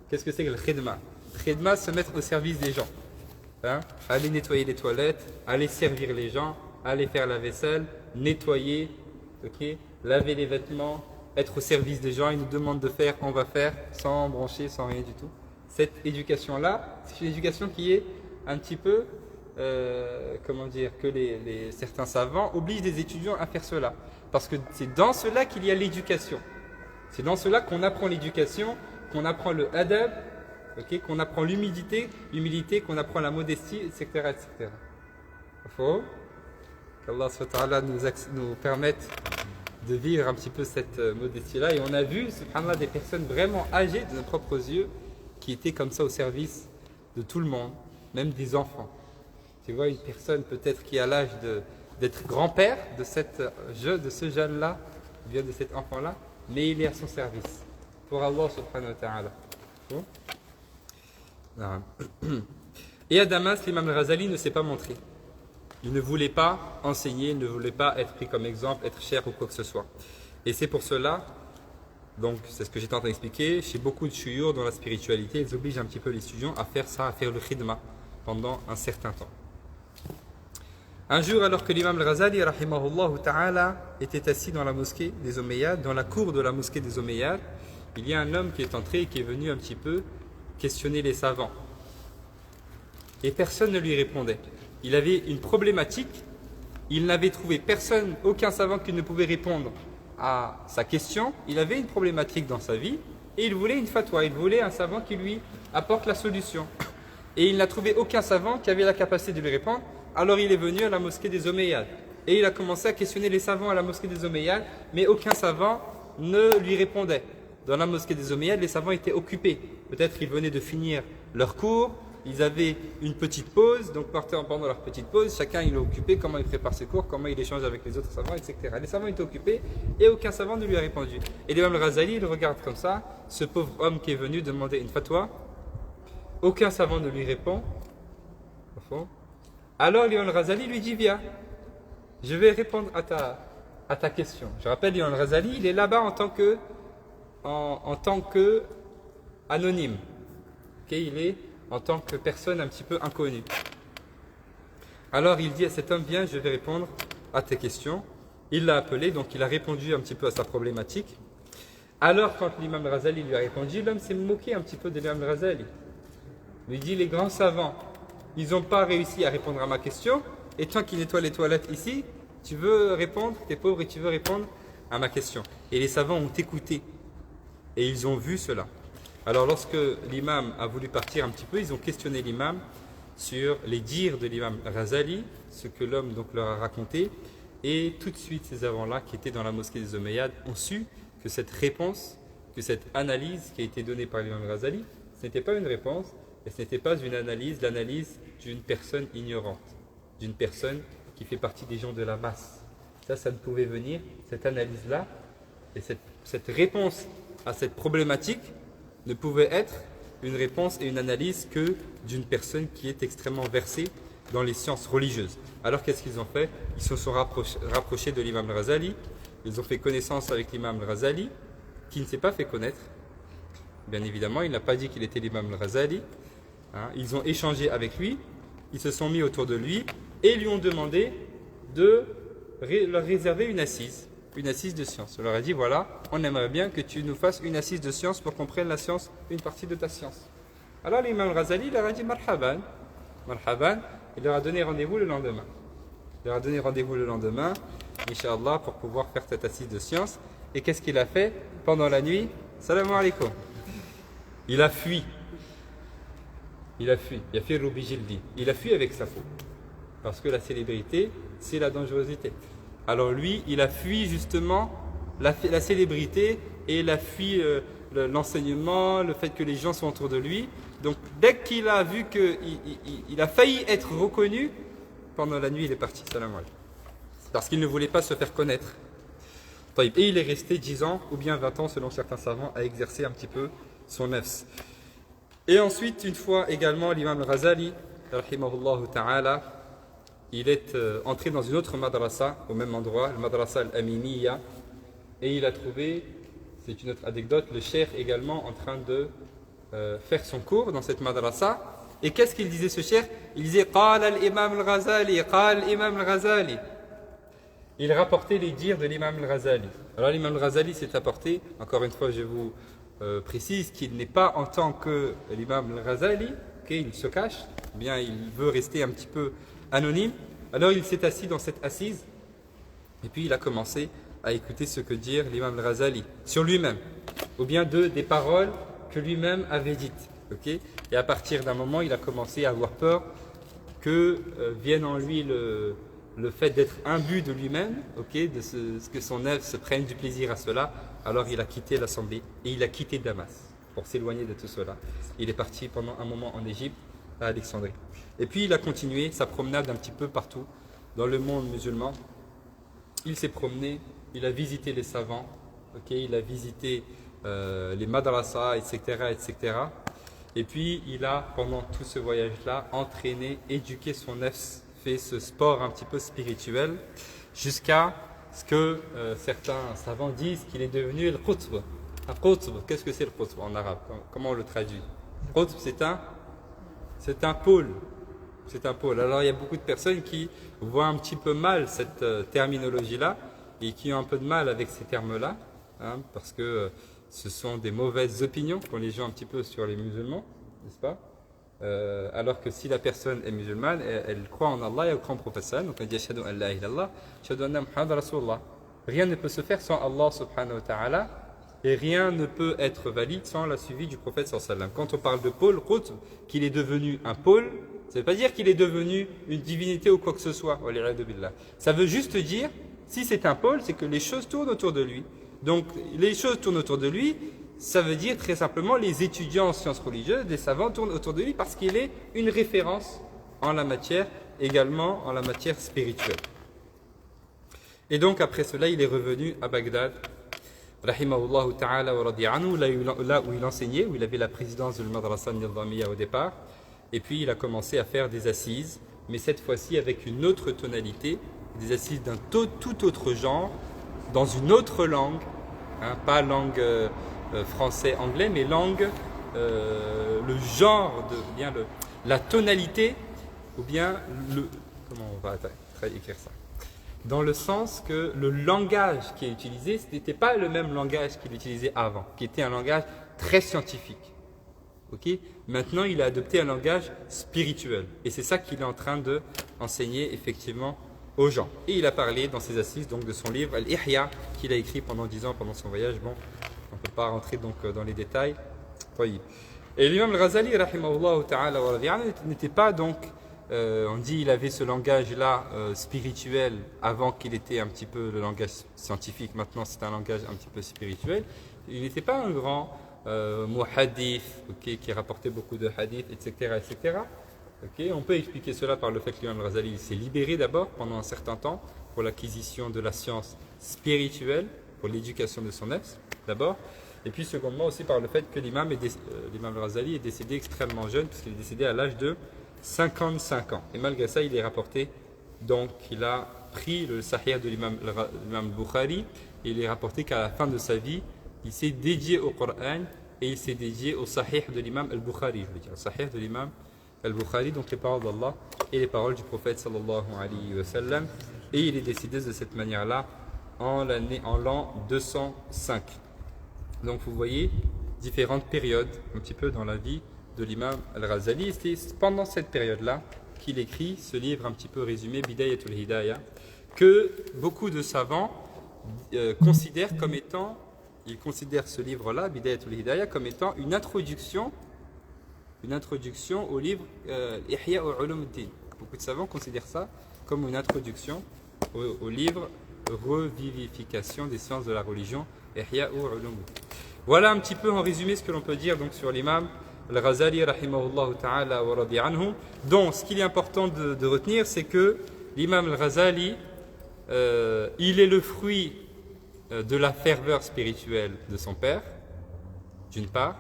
Qu'est-ce que c'est que le khidma? Le khidma, se mettre au service des gens. Aller nettoyer les toilettes, aller servir les gens, aller faire la vaisselle, nettoyer, laver les vêtements, être au service des gens. Ils nous demandent de faire, on va faire, sans broncher, sans rien du tout. Cette éducation-là, c'est une éducation qui est un petit peu, comment dire, que certains savants obligent les étudiants à faire cela. Parce que c'est dans cela qu'il y a l'éducation. C'est dans cela qu'on apprend l'éducation, qu'on apprend le adab, qu'on apprend l'humilité, qu'on apprend la modestie, etc. etc. Il faut qu'Allah SWT nous permette de vivre un petit peu cette modestie-là. Et on a vu, subhanallah, des personnes vraiment âgées de nos propres yeux qui étaient comme ça au service de tout le monde, même des enfants. Tu vois, une personne peut-être qui a l'âge d'être grand-père de ce jeune-là, ou bien de cet enfant-là, mais il est à son service pour Allah subhanahu wa ta'ala. Et à Damas, l'imam al-Ghazali ne s'est pas montré. Il ne voulait pas enseigner, il ne voulait pas être pris comme exemple, être cher ou quoi que ce soit. Et c'est pour cela, donc c'est ce que j'étais en train d'expliquer, chez beaucoup de shuyur dans la spiritualité, ils obligent un petit peu les étudiants à faire ça, à faire le khidma pendant un certain temps. Un jour, alors que l'imam al-Ghazali, rahimahullah ta'ala, était assis dans la mosquée des Omeyyades, dans la cour de la mosquée des Omeyyades, il y a un homme qui est entré et qui est venu un petit peu questionner les savants. Et personne ne lui répondait. Il avait une problématique, il n'avait trouvé personne, aucun savant qui ne pouvait répondre à sa question. Il avait une problématique dans sa vie et il voulait une fatwa, il voulait un savant qui lui apporte la solution. Et il n'a trouvé aucun savant qui avait la capacité de lui répondre. Alors il est venu à la mosquée des Omeyyades et il a commencé à questionner les savants à la mosquée des Omeyyades, mais aucun savant ne lui répondait. Dans la mosquée des Omeyyades, les savants étaient occupés. Peut-être ils venaient de finir leur cours, ils avaient une petite pause, donc pendant leur petite pause, chacun il est occupé, comment il prépare ses cours, comment il échange avec les autres savants, etc. Les savants étaient occupés et aucun savant ne lui a répondu. Et l'imam al-Ghazali, il regarde comme ça, ce pauvre homme qui est venu demander une fatwa, aucun savant ne lui répond. Au fond. Alors l'imam al-Ghazali lui dit, viens, je vais répondre à ta question. Je rappelle, l'imam al-Ghazali, il est là-bas en tant que anonyme. Il est en tant que personne un petit peu inconnue. Alors il dit à cet homme, viens, je vais répondre à tes questions. Il l'a appelé, donc il a répondu un petit peu à sa problématique. Alors quand l'imam al-Ghazali lui a répondu, l'homme s'est moqué un petit peu de l'imam al-Ghazali. Il lui dit, les grands savants, ils n'ont pas réussi à répondre à ma question, et toi qui nettoies les toilettes ici, tu veux répondre, tu es pauvre et tu veux répondre à ma question. Et les savants ont écouté, et ils ont vu cela. Alors lorsque l'imam a voulu partir un petit peu, ils ont questionné l'imam sur les dires de l'imam Ghazali, ce que l'homme donc leur a raconté, et tout de suite ces savants-là qui étaient dans la mosquée des Omeyyades ont su que cette réponse, que cette analyse qui a été donnée par l'imam Ghazali, ce n'était pas une réponse, et ce n'était pas une analyse, l'analyse d'une personne ignorante, d'une personne qui fait partie des gens de la masse. Ça ne pouvait venir, cette analyse-là, et cette réponse à cette problématique ne pouvait être une réponse et une analyse que d'une personne qui est extrêmement versée dans les sciences religieuses. Alors qu'est-ce qu'ils ont fait? Ils se sont rapprochés de l'imam al-Ghazali, ils ont fait connaissance avec l'imam al-Ghazali, qui ne s'est pas fait connaître. Bien évidemment, il n'a pas dit qu'il était l'imam al-Ghazali. Ils ont échangé avec lui, ils se sont mis autour de lui et lui ont demandé de leur réserver une assise de science. On leur a dit, voilà, on aimerait bien que tu nous fasses une assise de science pour qu'on prenne la science, une partie de ta science. Alors l'imam al-Ghazali leur a dit, marhaban, marhaban, il leur a donné rendez-vous le lendemain. Il leur a donné rendez-vous le lendemain, Inch'Allah, pour pouvoir faire cette assise de science. Et qu'est-ce qu'il a fait pendant la nuit? Salam alaikum. Il a fui. Il a fui. Yafirru bijildi. Il a fui avec sa peau. Parce que la célébrité, c'est la dangerosité. Alors lui, il a fui justement la célébrité et il a fui l'enseignement, le fait que les gens sont autour de lui. Donc dès qu'il a vu qu'il a failli être reconnu, pendant la nuit il est parti, salam alaykum. Parce qu'il ne voulait pas se faire connaître. Et il est resté 10 ans ou bien 20 ans selon certains savants à exercer un petit peu son nafs. Et ensuite, une fois également, l'imam al-Ghazali, rahimahullah ta'ala, il est entré dans une autre madrasa au même endroit, le madrasa al-Aminiyya, et il a trouvé, c'est une autre anecdote, le cheikh également en train de faire son cours dans cette madrasa. Et qu'est-ce qu'il disait ce cheikh? Il disait Qala al-imam al-Ghazali, qala al-imam al-Ghazali. Il rapportait les dires de l'imam al-Ghazali. Alors l'imam al-Ghazali s'est apporté, encore une fois je vous précise qu'il n'est pas en tant que l'imam al-Ghazali, il se cache, bien il veut rester un petit peu anonyme. Alors il s'est assis dans cette assise et puis il a commencé à écouter ce que dit l'imam al-Ghazali sur lui-même, ou bien des paroles que lui-même avait dites. Et à partir d'un moment, il a commencé à avoir peur que vienne en lui le fait d'être imbu de lui-même, que son œuvre se prenne du plaisir à cela. Alors il a quitté l'assemblée et il a quitté Damas pour s'éloigner de tout cela. Il est parti pendant un moment en Égypte, à Alexandrie. Et puis il a continué sa promenade un petit peu partout dans le monde musulman. Il s'est promené, il a visité les savants, il a visité les madrasas, etc., etc. Et puis il a, pendant tout ce voyage-là, entraîné, éduqué son nefs, fait ce sport un petit peu spirituel, jusqu'à ce que certains savants disent qu'il est devenu le qutb. Un qutb, qu'est-ce que c'est le qutb en arabe? Comment on le traduit? Qutb, c'est un pôle. C'est un pôle. Alors il y a beaucoup de personnes qui voient un petit peu mal cette terminologie-là et qui ont un peu de mal avec ces termes-là, parce que ce sont des mauvaises opinions qu'ont les gens un petit peu sur les musulmans, n'est-ce pas? Alors que si la personne est musulmane, elle croit en Allah et elle croit en prophète, donc elle dit Ashhadu an la ilaha illallah, Ashhadu anna Muhammad Rasulullah. Rien ne peut se faire sans Allah subhanahu wa ta'ala et rien ne peut être valide sans la suivi du prophète sallallahu alayhi wa sallam. Quand on parle de pôle, qutb, qu'il est devenu un pôle, ça ne veut pas dire qu'il est devenu une divinité ou quoi que ce soit. Ça veut juste dire, si c'est un pôle, c'est que les choses tournent autour de lui. Donc les choses tournent autour de lui, ça veut dire très simplement les étudiants en sciences religieuses, les savants tournent autour de lui parce qu'il est une référence en la matière, également en la matière spirituelle. Et donc après cela, il est revenu à Bagdad, rahimahullah ta'ala wa radiya anhu, là où il enseignait, où il avait la présidence de l'Madrasa Nizamiya au départ. Et puis il a commencé à faire des assises, mais cette fois-ci avec une autre tonalité, des assises d'un tout autre genre, dans une autre langue, pas langue français-anglais, mais langue, le genre, la tonalité, ou bien comment on va écrire ça? Dans le sens que le langage qui est utilisé, ce n'était pas le même langage qu'il utilisait avant, qui était un langage très scientifique. Maintenant, il a adopté un langage spirituel. Et c'est ça qu'il est en train d'enseigner effectivement aux gens. Et il a parlé dans ses assises donc, de son livre Al-Ihya, qu'il a écrit pendant 10 ans pendant son voyage. Bon, on ne peut pas rentrer donc, dans les détails. Et l'imam al-Ghazali, rahimahullah ta'ala, n'était pas donc, on dit il avait ce langage-là spirituel avant qu'il était un petit peu le langage scientifique. Maintenant, c'est un langage un petit peu spirituel. Il n'était pas un grand muhaddith, qui rapportait beaucoup de hadiths, etc. etc. On peut expliquer cela par le fait que l'imam al-Ghazali s'est libéré d'abord pendant un certain temps pour l'acquisition de la science spirituelle, pour l'éducation de son nefs d'abord, et puis secondement aussi par le fait que l'imam al-Ghazali est décédé extrêmement jeune, puisqu'il est décédé à l'âge de 55 ans. Et malgré ça, il est rapporté, donc il a pris le sahih de l'imam al-Bukhari, et il est rapporté qu'à la fin de sa vie, il s'est dédié au Coran et il s'est dédié au sahih de l'imam al-Bukhari, je veux dire, le sahih de l'imam al-Bukhari, donc les paroles d'Allah et les paroles du prophète sallallahu alayhi wa sallam. Et il est décédé de cette manière-là en l'an 205. Donc vous voyez différentes périodes un petit peu dans la vie de l'imam al-Ghazali. C'est pendant cette période-là qu'il écrit ce livre un petit peu résumé, Bidayatul Hidayah, que beaucoup de savants considèrent comme étant, ils considèrent ce livre-là, Bidayatul Hidayah, comme étant une introduction au livre Ihya Ulumuddin. Beaucoup de savants considèrent ça comme une introduction au livre Revivification des sciences de la religion, Ihya Ulumuddin. Voilà un petit peu en résumé ce que l'on peut dire donc sur l'imam al-Ghazali rahimahullah ta'ala wa radi anhu. Donc ce qu'il est important de retenir, c'est que l'imam al-Ghazali, il est le fruit de la ferveur spirituelle de son père, d'une part,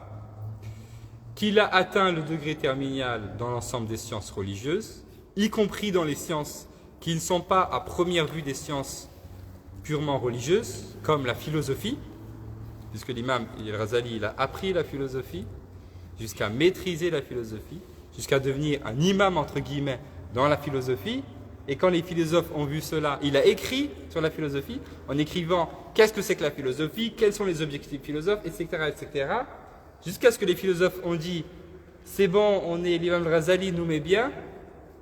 qu'il a atteint le degré terminal dans l'ensemble des sciences religieuses, y compris dans les sciences qui ne sont pas à première vue des sciences purement religieuses, comme la philosophie, puisque l'imam al-Ghazali, il a appris la philosophie, jusqu'à maîtriser la philosophie, jusqu'à devenir un imam, entre guillemets, dans la philosophie. Et quand les philosophes ont vu cela, il a écrit sur la philosophie, en écrivant qu'est-ce que c'est que la philosophie, quels sont les objectifs philosophes, etc., etc., jusqu'à ce que les philosophes ont dit c'est bon, on est l'imam al-Ghazali nous met bien.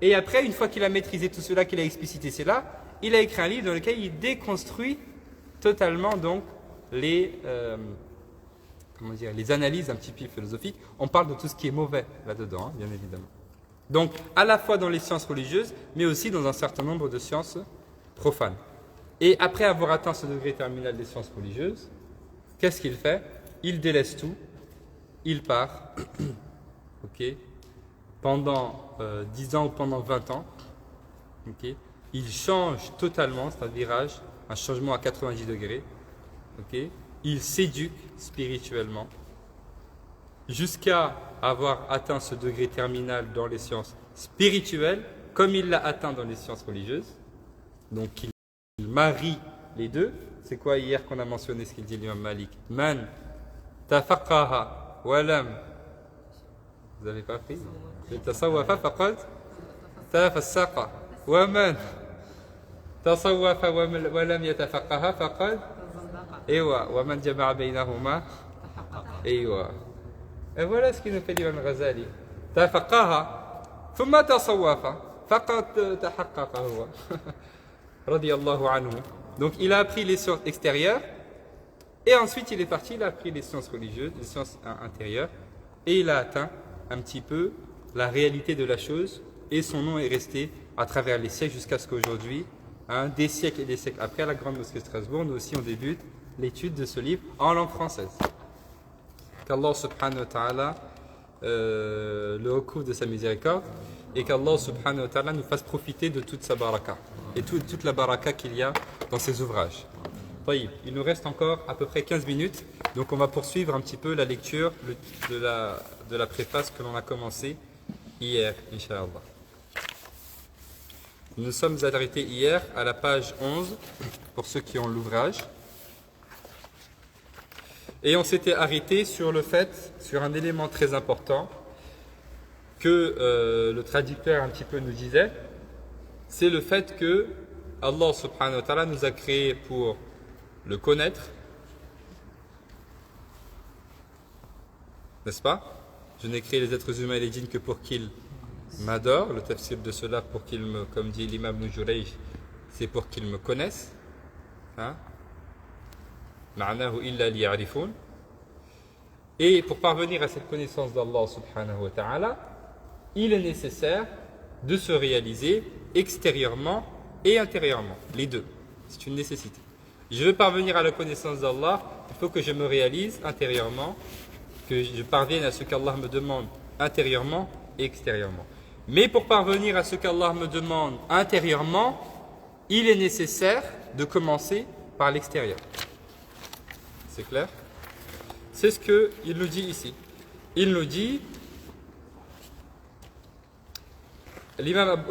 Et après, une fois qu'il a maîtrisé tout cela, qu'il a explicité cela, il a écrit un livre dans lequel il déconstruit totalement donc les analyses un petit peu philosophiques. On parle de tout ce qui est mauvais là-dedans, bien évidemment. Donc, à la fois dans les sciences religieuses, mais aussi dans un certain nombre de sciences profanes. Et après avoir atteint ce degré terminal des sciences religieuses, qu'est-ce qu'il fait? Il délaisse tout, il part, ok, pendant 10 ans ou pendant 20 ans, ok, il change totalement, c'est un virage, un changement à 90 degrés, ok, il s'éduque spirituellement, jusqu'à avoir atteint ce degré terminal dans les sciences spirituelles, comme il l'a atteint dans les sciences religieuses. Donc il marie les deux. C'est quoi hier qu'on a mentionné ce qu'il dit l'imam Malik? Man tafaqaha walam. Vous n'avez pas pris? Tasawwafa faqad tafassaqa. Wa man tasawwafa walam yatafaqaha faqad ewa. Wa man jama'a baynahuma ewa. Et voilà ce qui nous fait l'imam Ghazali. Tafaqaha, thumma tasawwafa, faqad tahaqqaqa huwa. Radiyallahu anhu. Donc il a appris les sciences extérieures, et ensuite il est parti, il a appris les sciences religieuses, les sciences intérieures, et il a atteint un petit peu la réalité de la chose, et son nom est resté à travers les siècles jusqu'à ce qu'aujourd'hui, des siècles et des siècles après, à la Grande Mosquée de Strasbourg, nous aussi on débute l'étude de ce livre en langue française. Qu'Allah subhanahu wa ta'ala le recouvre de sa miséricorde et qu'Allah subhanahu wa ta'ala nous fasse profiter de toute sa baraka et toute la baraka qu'il y a dans ses ouvrages. Il nous reste encore à peu près 15 minutes, donc on va poursuivre un petit peu la lecture de la préface que l'on a commencé hier, Inch'Allah. Nous sommes arrêtés hier à la page 11, pour ceux qui ont l'ouvrage. Et on s'était arrêté sur un élément très important que le traducteur un petit peu nous disait, c'est le fait que Allah subhanahu wa ta'ala nous a créés pour le connaître, n'est-ce pas? Je n'ai créé les êtres humains et les djinns que pour qu'ils m'adorent. Le tafsir de cela, pour qu'ils me, comme dit l'imam Ibn Jurayj, c'est pour qu'ils me connaissent. Hein? Et pour parvenir à cette connaissance d'Allah subhanahu wa ta'ala, il est nécessaire de se réaliser extérieurement et intérieurement, les deux. C'est une nécessité. Je veux parvenir à la connaissance d'Allah, il faut que je me réalise intérieurement, que je parvienne à ce qu'Allah me demande intérieurement et extérieurement. Mais pour parvenir à ce qu'Allah me demande intérieurement, il est nécessaire de commencer par l'extérieur. C'est clair? C'est ce qu'il nous dit ici. Il nous dit, l'imam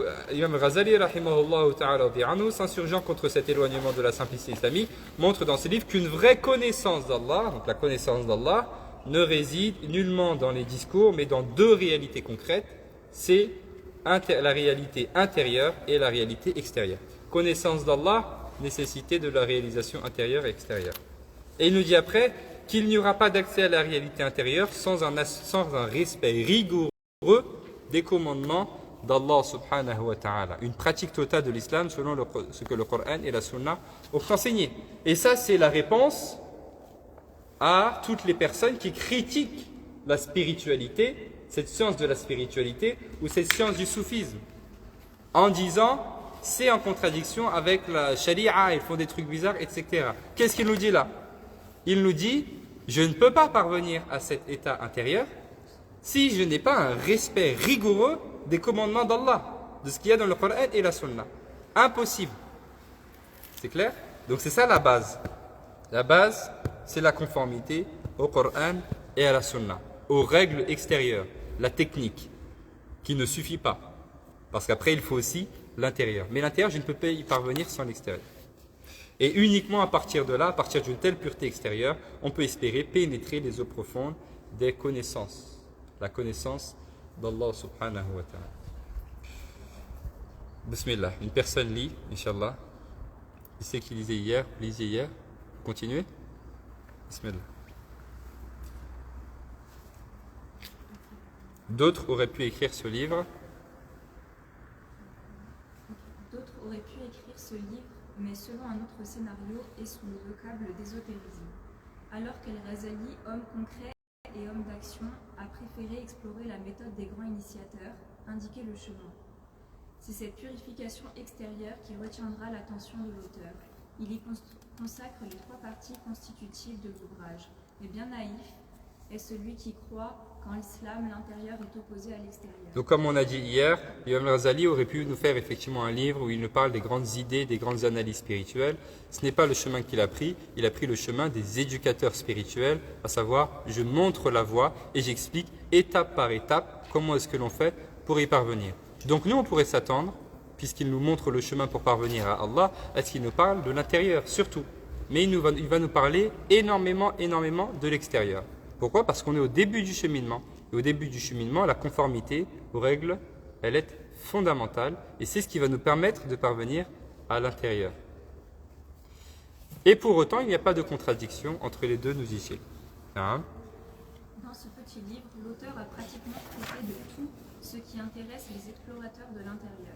Ghazali, rahimahullah ta'ala, s'insurgeant contre cet éloignement de la simplicité islamique, montre dans ses livres qu'une vraie connaissance d'Allah, donc la connaissance d'Allah, ne réside nullement dans les discours, mais dans deux réalités concrètes, c'est la réalité intérieure et la réalité extérieure. Connaissance d'Allah, nécessité de la réalisation intérieure et extérieure. Et il nous dit après qu'il n'y aura pas d'accès à la réalité intérieure sans un respect rigoureux des commandements d'Allah subhanahu wa ta'ala. Une pratique totale de l'islam selon ce que le Coran et la Sunna ont enseigné. Et ça, c'est la réponse à toutes les personnes qui critiquent la spiritualité, cette science de la spiritualité ou cette science du soufisme, en disant c'est en contradiction avec la charia, ils font des trucs bizarres, etc. Qu'est-ce qu'il nous dit là? Il nous dit, je ne peux pas parvenir à cet état intérieur si je n'ai pas un respect rigoureux des commandements d'Allah, de ce qu'il y a dans le Coran et la Sunna. Impossible. C'est clair? Donc c'est ça la base. La base, c'est la conformité au Coran et à la Sunna, aux règles extérieures, la technique, qui ne suffit pas. Parce qu'après, il faut aussi l'intérieur. Mais l'intérieur, je ne peux pas y parvenir sans l'extérieur. Et uniquement à partir de là, à partir d'une telle pureté extérieure, on peut espérer pénétrer les eaux profondes des connaissances. La connaissance d'Allah subhanahu wa ta'ala. Bismillah. Une personne lit, Inch'Allah. Il sait qu'il lisait hier, vous lisiez hier. Continuez. Bismillah. D'autres auraient pu écrire ce livre. D'autres auraient pu écrire ce livre, mais selon un autre scénario et sous le vocable d'ésotérisme. Alors qu'Al-Ghazali, homme concret et homme d'action, a préféré explorer la méthode des grands initiateurs, indiquer le chemin. C'est cette purification extérieure qui retiendra l'attention de l'auteur. Il y consacre les 3 parties constitutives de l'ouvrage. Mais bien naïf est celui qui croit qu'en l'islam, l'intérieur est opposé à l'extérieur. Donc comme on a dit hier, Imam Al-Ghazali aurait pu nous faire effectivement un livre où il nous parle des grandes idées, des grandes analyses spirituelles. Ce n'est pas le chemin qu'il a pris, il a pris le chemin des éducateurs spirituels, à savoir, je montre la voie et j'explique étape par étape comment est-ce que l'on fait pour y parvenir. Donc nous, on pourrait s'attendre, puisqu'il nous montre le chemin pour parvenir à Allah, à ce qu'il nous parle de l'intérieur, surtout. Mais il va nous parler énormément de l'extérieur. Pourquoi? Parce qu'on est au début du cheminement. Et au début du cheminement, la conformité aux règles, elle est fondamentale. Et c'est ce qui va nous permettre de parvenir à l'intérieur. Et pour autant, il n'y a pas de contradiction entre les deux, nous ici. Hein? Dans ce petit livre, l'auteur a pratiquement traité de tout ce qui intéresse les explorateurs de l'intérieur.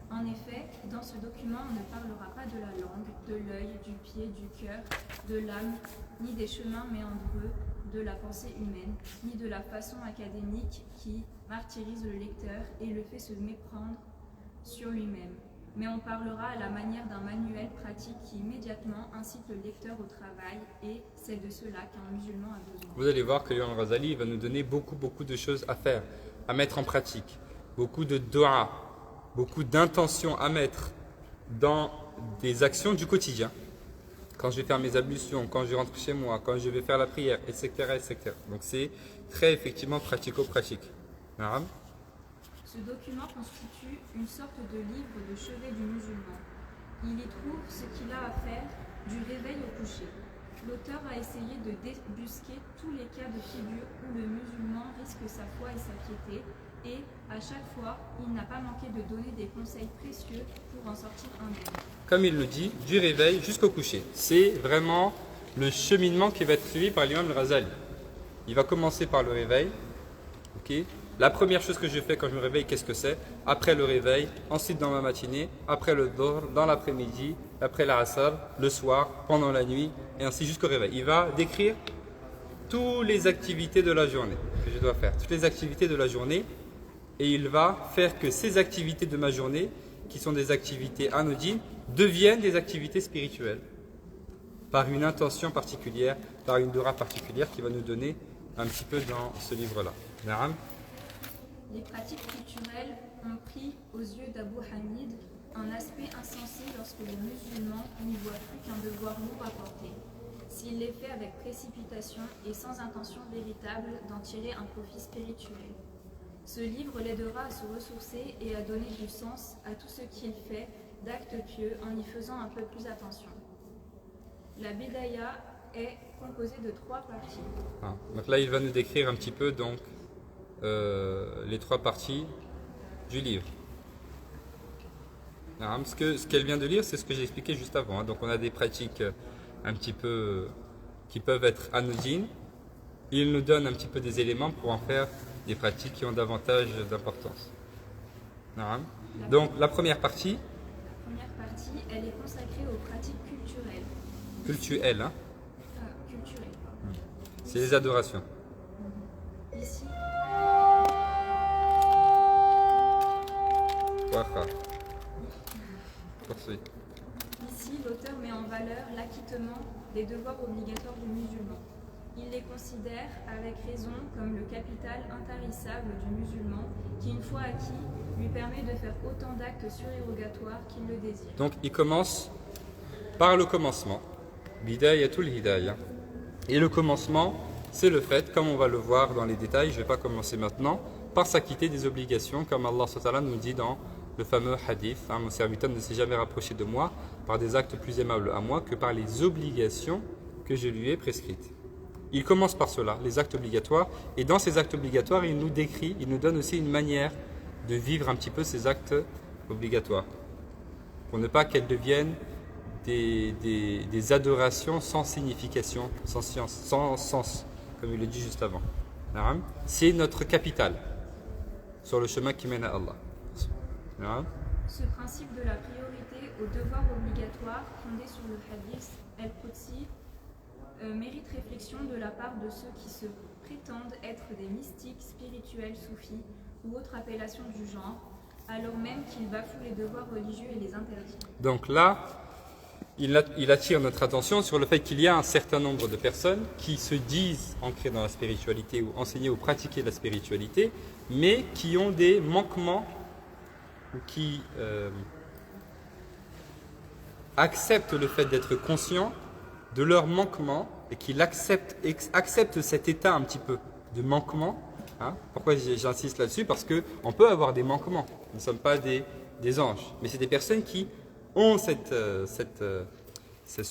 En effet, dans ce document, on ne parlera pas de la langue, de l'œil, du pied, du cœur, de l'âme, ni des chemins méandreux de la pensée humaine, ni de la façon académique qui martyrise le lecteur et le fait se méprendre sur lui-même. Mais on parlera à la manière d'un manuel pratique qui immédiatement incite le lecteur au travail, et c'est de cela qu'un musulman a besoin. Vous allez voir que l'imam Al-Ghazali va nous donner beaucoup de choses à faire, à mettre en pratique, beaucoup de dua, beaucoup d'intentions à mettre dans des actions du quotidien. Quand je vais faire mes ablutions, quand je rentre chez moi, quand je vais faire la prière, etc. Donc c'est très effectivement pratico-pratique. Naam. Ce document constitue une sorte de livre de chevet du musulman. Il y trouve ce qu'il a à faire du réveil au coucher. L'auteur a essayé de débusquer tous les cas de figure où le musulman risque sa foi et sa piété, et à chaque fois, il n'a pas manqué de donner des conseils précieux pour en sortir indemne. Comme il le dit, du réveil jusqu'au coucher. C'est vraiment le cheminement qui va être suivi par l'imam Al-Ghazali. Il va commencer par le réveil. Okay. La première chose que je fais quand je me réveille, qu'est-ce que c'est? Après le réveil, ensuite dans ma matinée, après le Dhuhr, dans l'après-midi, après l'Asr, le soir, pendant la nuit, et ainsi jusqu'au réveil. Il va décrire toutes les activités de la journée que je dois faire, toutes les activités de la journée, et il va faire que ces activités de ma journée, qui sont des activités anodines, deviennent des activités spirituelles, par une intention particulière, par une dora particulière qui va nous donner un petit peu dans ce livre-là. Naam. Les pratiques culturelles ont pris aux yeux d'Abu Hamid un aspect insensé lorsque le musulman n'y voit plus qu'un devoir lourd à porter, s'il les fait avec précipitation et sans intention véritable d'en tirer un profit spirituel. Ce livre l'aidera à se ressourcer et à donner du sens à tout ce qu'il fait d'actes pieux en y faisant un peu plus attention. La Bidaya est composée de 3 parties. Donc là, il va nous décrire un petit peu donc, les 3 parties du livre. Alors, ce qu'elle vient de lire, c'est ce que j'ai expliqué juste avant. Donc on a des pratiques un petit peu qui peuvent être anodines. Il nous donne un petit peu des éléments pour en faire des pratiques qui ont davantage d'importance. Donc la première partie. Elle est consacrée aux pratiques culturelles. Cultuelles, hein? Culturelles. C'est les adorations. Ici. Ici, l'auteur met en valeur l'acquittement des devoirs obligatoires du musulman. Il les considère avec raison comme le capital intarissable du musulman qui, une fois acquis, lui permet de faire autant d'actes surérogatoires qu'il le désire. Donc il commence par le commencement. Bidayatul Hidayah. Et le commencement, c'est le fait, comme on va le voir dans les détails, je ne vais pas commencer maintenant, par s'acquitter des obligations, comme Allah subhanahu wa ta'ala nous dit dans le fameux hadith, hein, mon serviteur ne s'est jamais rapproché de moi par des actes plus aimables à moi que par les obligations que je lui ai prescrites. Il commence par cela, les actes obligatoires, et dans ces actes obligatoires, il nous décrit, il nous donne aussi une manière de vivre un petit peu ces actes obligatoires, pour ne pas qu'elles deviennent des adorations sans signification, sans science, sans sens, comme il le dit juste avant. C'est notre capital sur le chemin qui mène à Allah. Ce principe de la priorité au devoir obligatoire fondé sur le hadith al-Qudsi mérite réflexion de la part de ceux qui se prétendent être des mystiques, spirituels, soufis ou autres appellations du genre, alors même qu'ils bafouent les devoirs religieux et les interdits. Donc là, il attire notre attention sur le fait qu'il y a un certain nombre de personnes qui se disent ancrées dans la spiritualité ou enseigner ou pratiquer la spiritualité, mais qui ont des manquements ou qui acceptent le fait d'être conscients de leurs manquements et qui acceptent cet état un petit peu de manquement. Hein. Pourquoi j'insiste là-dessus? Parce qu'on peut avoir des manquements. Nous ne sommes pas des anges. Mais c'est des personnes qui ont ce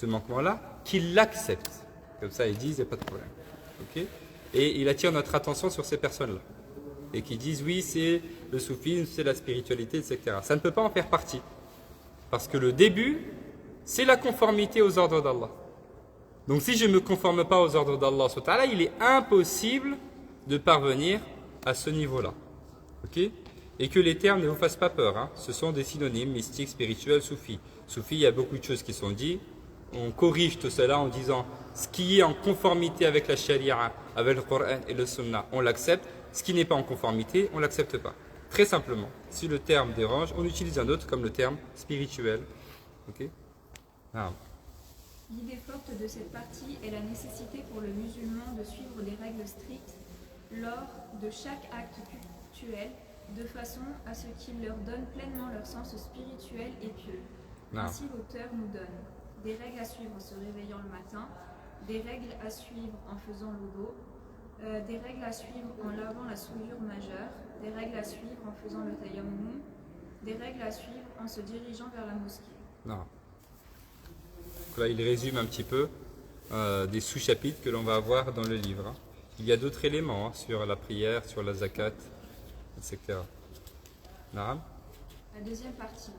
manquement-là, qui l'acceptent. Comme ça, ils disent, il n'y a pas de problème. Okay, et il attire notre attention sur ces personnes-là. Et qui disent, oui, c'est le soufisme, c'est la spiritualité, etc. Ça ne peut pas en faire partie. Parce que le début, c'est la conformité aux ordres d'Allah. Donc si je ne me conforme pas aux ordres d'Allah, il est impossible de parvenir à ce niveau-là. Okay, et que les termes ne vous fassent pas peur. Hein. Ce sont des synonymes, mystiques, spirituels, soufis. Soufis, il y a beaucoup de choses qui sont dites. On corrige tout cela en disant ce qui est en conformité avec la charia, avec le Coran et le Sunna, on l'accepte. Ce qui n'est pas en conformité, on ne l'accepte pas. Très simplement, si le terme dérange, on utilise un autre comme le terme spirituel. Okay, L'idée forte de cette partie est la nécessité pour le musulman de suivre des règles strictes lors de chaque acte cultuel, de façon à ce qu'il leur donne pleinement leur sens spirituel et pieux. Ainsi, l'auteur nous donne des règles à suivre en se réveillant le matin, des règles à suivre en faisant l'odo, des règles à suivre en lavant la souillure majeure, des règles à suivre en faisant le tayammum, des règles à suivre en se dirigeant vers la mosquée. Là, il résume un petit peu des sous-chapitres que l'on va avoir dans le livre. Hein. Il y a d'autres éléments sur la prière, sur la zakat, etc. La deuxième partie.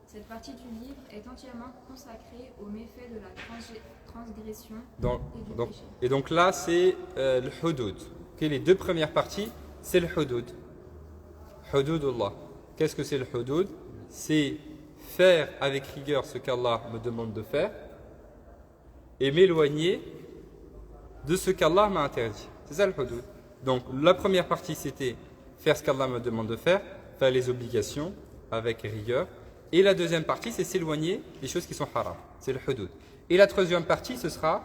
Cette partie du livre est entièrement consacrée aux méfaits de la transgression et du péché. Et donc là, c'est le hudud. Okay, les deux premières parties, c'est le hudud. Hududullah. Qu'est-ce que c'est le hudud? C'est faire avec rigueur ce qu'Allah me demande de faire et m'éloigner de ce qu'Allah m'a interdit. C'est ça le hudud. Donc la première partie, c'était faire ce qu'Allah me demande de faire les obligations avec rigueur. Et la deuxième partie, c'est s'éloigner des choses qui sont haram. C'est le hudud. Et la troisième partie, ce sera,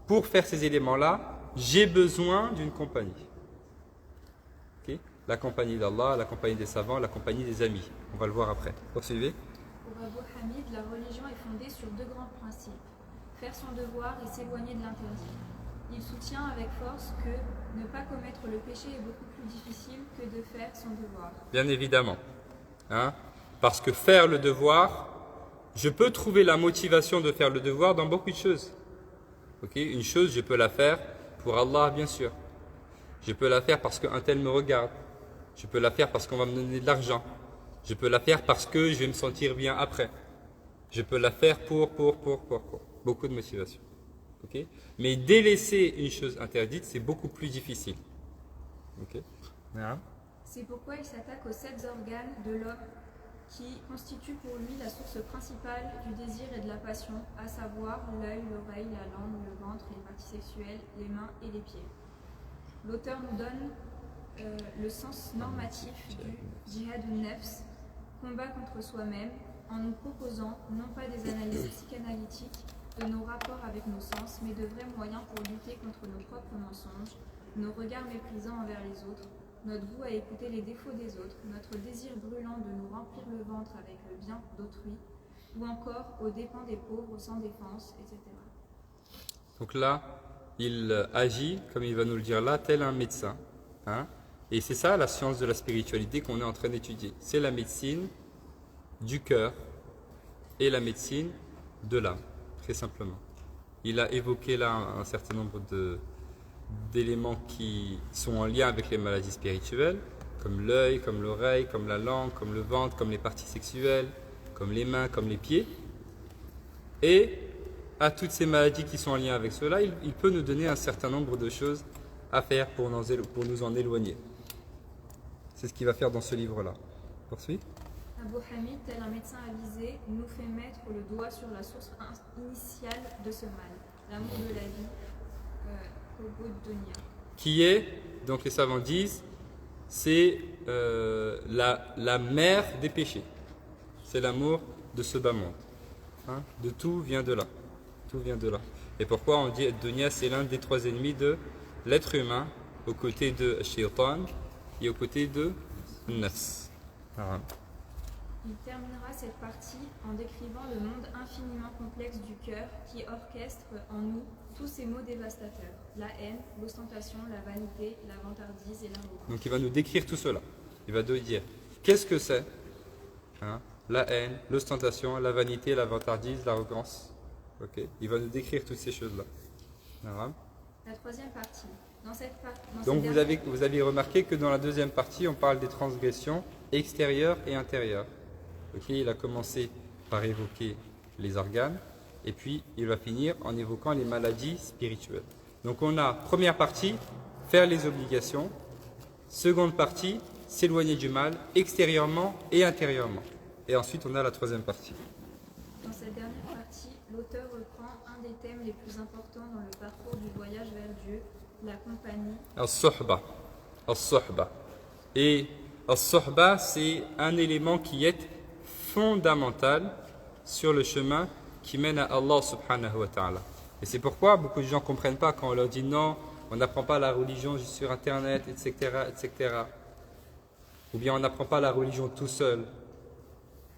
pour faire ces éléments-là, j'ai besoin d'une compagnie. Okay, la compagnie d'Allah, la compagnie des savants, la compagnie des amis. On va le voir après. Poursuivez. Pour Abu Hamid, la religion est fondée sur deux grands principes. Faire son devoir et s'éloigner de l'interdit. Il soutient avec force que ne pas commettre le péché est beaucoup plus difficile que de faire son devoir. Bien évidemment. Hein? Parce que faire le devoir, je peux trouver la motivation de faire le devoir dans beaucoup de choses. Okay? Une chose, je peux la faire pour Allah, bien sûr. Je peux la faire parce qu'un tel me regarde. Je peux la faire parce qu'on va me donner de l'argent. Je peux la faire parce que je vais me sentir bien après. Je peux la faire pour. Beaucoup de motivation. Okay? Mais délaisser une chose interdite, c'est beaucoup plus difficile. Okay? Yeah. C'est pourquoi il s'attaque aux 7 organes de l'homme qui constituent pour lui la source principale du désir et de la passion, à savoir l'œil, l'oreille, la langue, le ventre, les parties sexuelles, les mains et les pieds. L'auteur nous donne le sens normatif du jihad nefs, combat contre soi-même, en nous proposant non pas des analyses psychanalytiques, de nos rapports avec nos sens, mais de vrais moyens pour lutter contre nos propres mensonges, nos regards méprisants envers les autres, notre goût à écouter les défauts des autres, notre désir brûlant de nous remplir le ventre avec le bien d'autrui, ou encore aux dépens des pauvres sans défense, etc. Donc là, il agit, comme il va nous le dire là, tel un médecin. Hein? Et c'est ça la science de la spiritualité qu'on est en train d'étudier. C'est la médecine du cœur et la médecine de l'âme, très simplement. Il a évoqué là un certain nombre d'éléments qui sont en lien avec les maladies spirituelles, comme l'œil, comme l'oreille, comme la langue, comme le ventre, comme les parties sexuelles, comme les mains, comme les pieds. Et à toutes ces maladies qui sont en lien avec cela, il peut nous donner un certain nombre de choses à faire pour nous en éloigner. C'est ce qu'il va faire dans ce livre-là. Poursuis. Abu Hamid, tel un médecin avisé, nous fait mettre le doigt sur la source initiale de ce mal, l'amour de la vie, qui est, donc les savants disent, c'est la mère des péchés. C'est l'amour de ce bas monde. Hein? De tout vient de là. Tout vient de là. Et pourquoi on dit Dunya, c'est l'un des trois ennemis de l'être humain, aux côtés de Shaitan et aux côtés de Nafs. Il terminera cette partie en décrivant le monde infiniment complexe du cœur qui orchestre en nous tous ces maux dévastateurs, la haine, l'ostentation, la vanité, la vantardise et l'arrogance. Donc il va nous décrire tout cela. Il va nous dire qu'est-ce que c'est, hein, la haine, l'ostentation, la vanité, la vantardise, l'arrogance. Okay. Il va nous décrire toutes ces choses-là. La troisième partie. Donc vous avez remarqué que dans la deuxième partie, on parle des transgressions extérieures et intérieures. Okay. Il a commencé par évoquer les organes, et puis il va finir en évoquant les maladies spirituelles. Donc on a, première partie, faire les obligations. Seconde partie, s'éloigner du mal, extérieurement et intérieurement. Et ensuite on a la troisième partie. Dans cette dernière partie, l'auteur reprend un des thèmes les plus importants dans le parcours du voyage vers Dieu, la compagnie. As-suhba. As-suhba. Et as-suhba, c'est un élément qui est fondamental sur le chemin qui mène à Allah subhanahu wa ta'ala. Et c'est pourquoi beaucoup de gens ne comprennent pas quand on leur dit non, on n'apprend pas la religion juste sur internet, etc., etc. Ou bien on n'apprend pas la religion tout seul.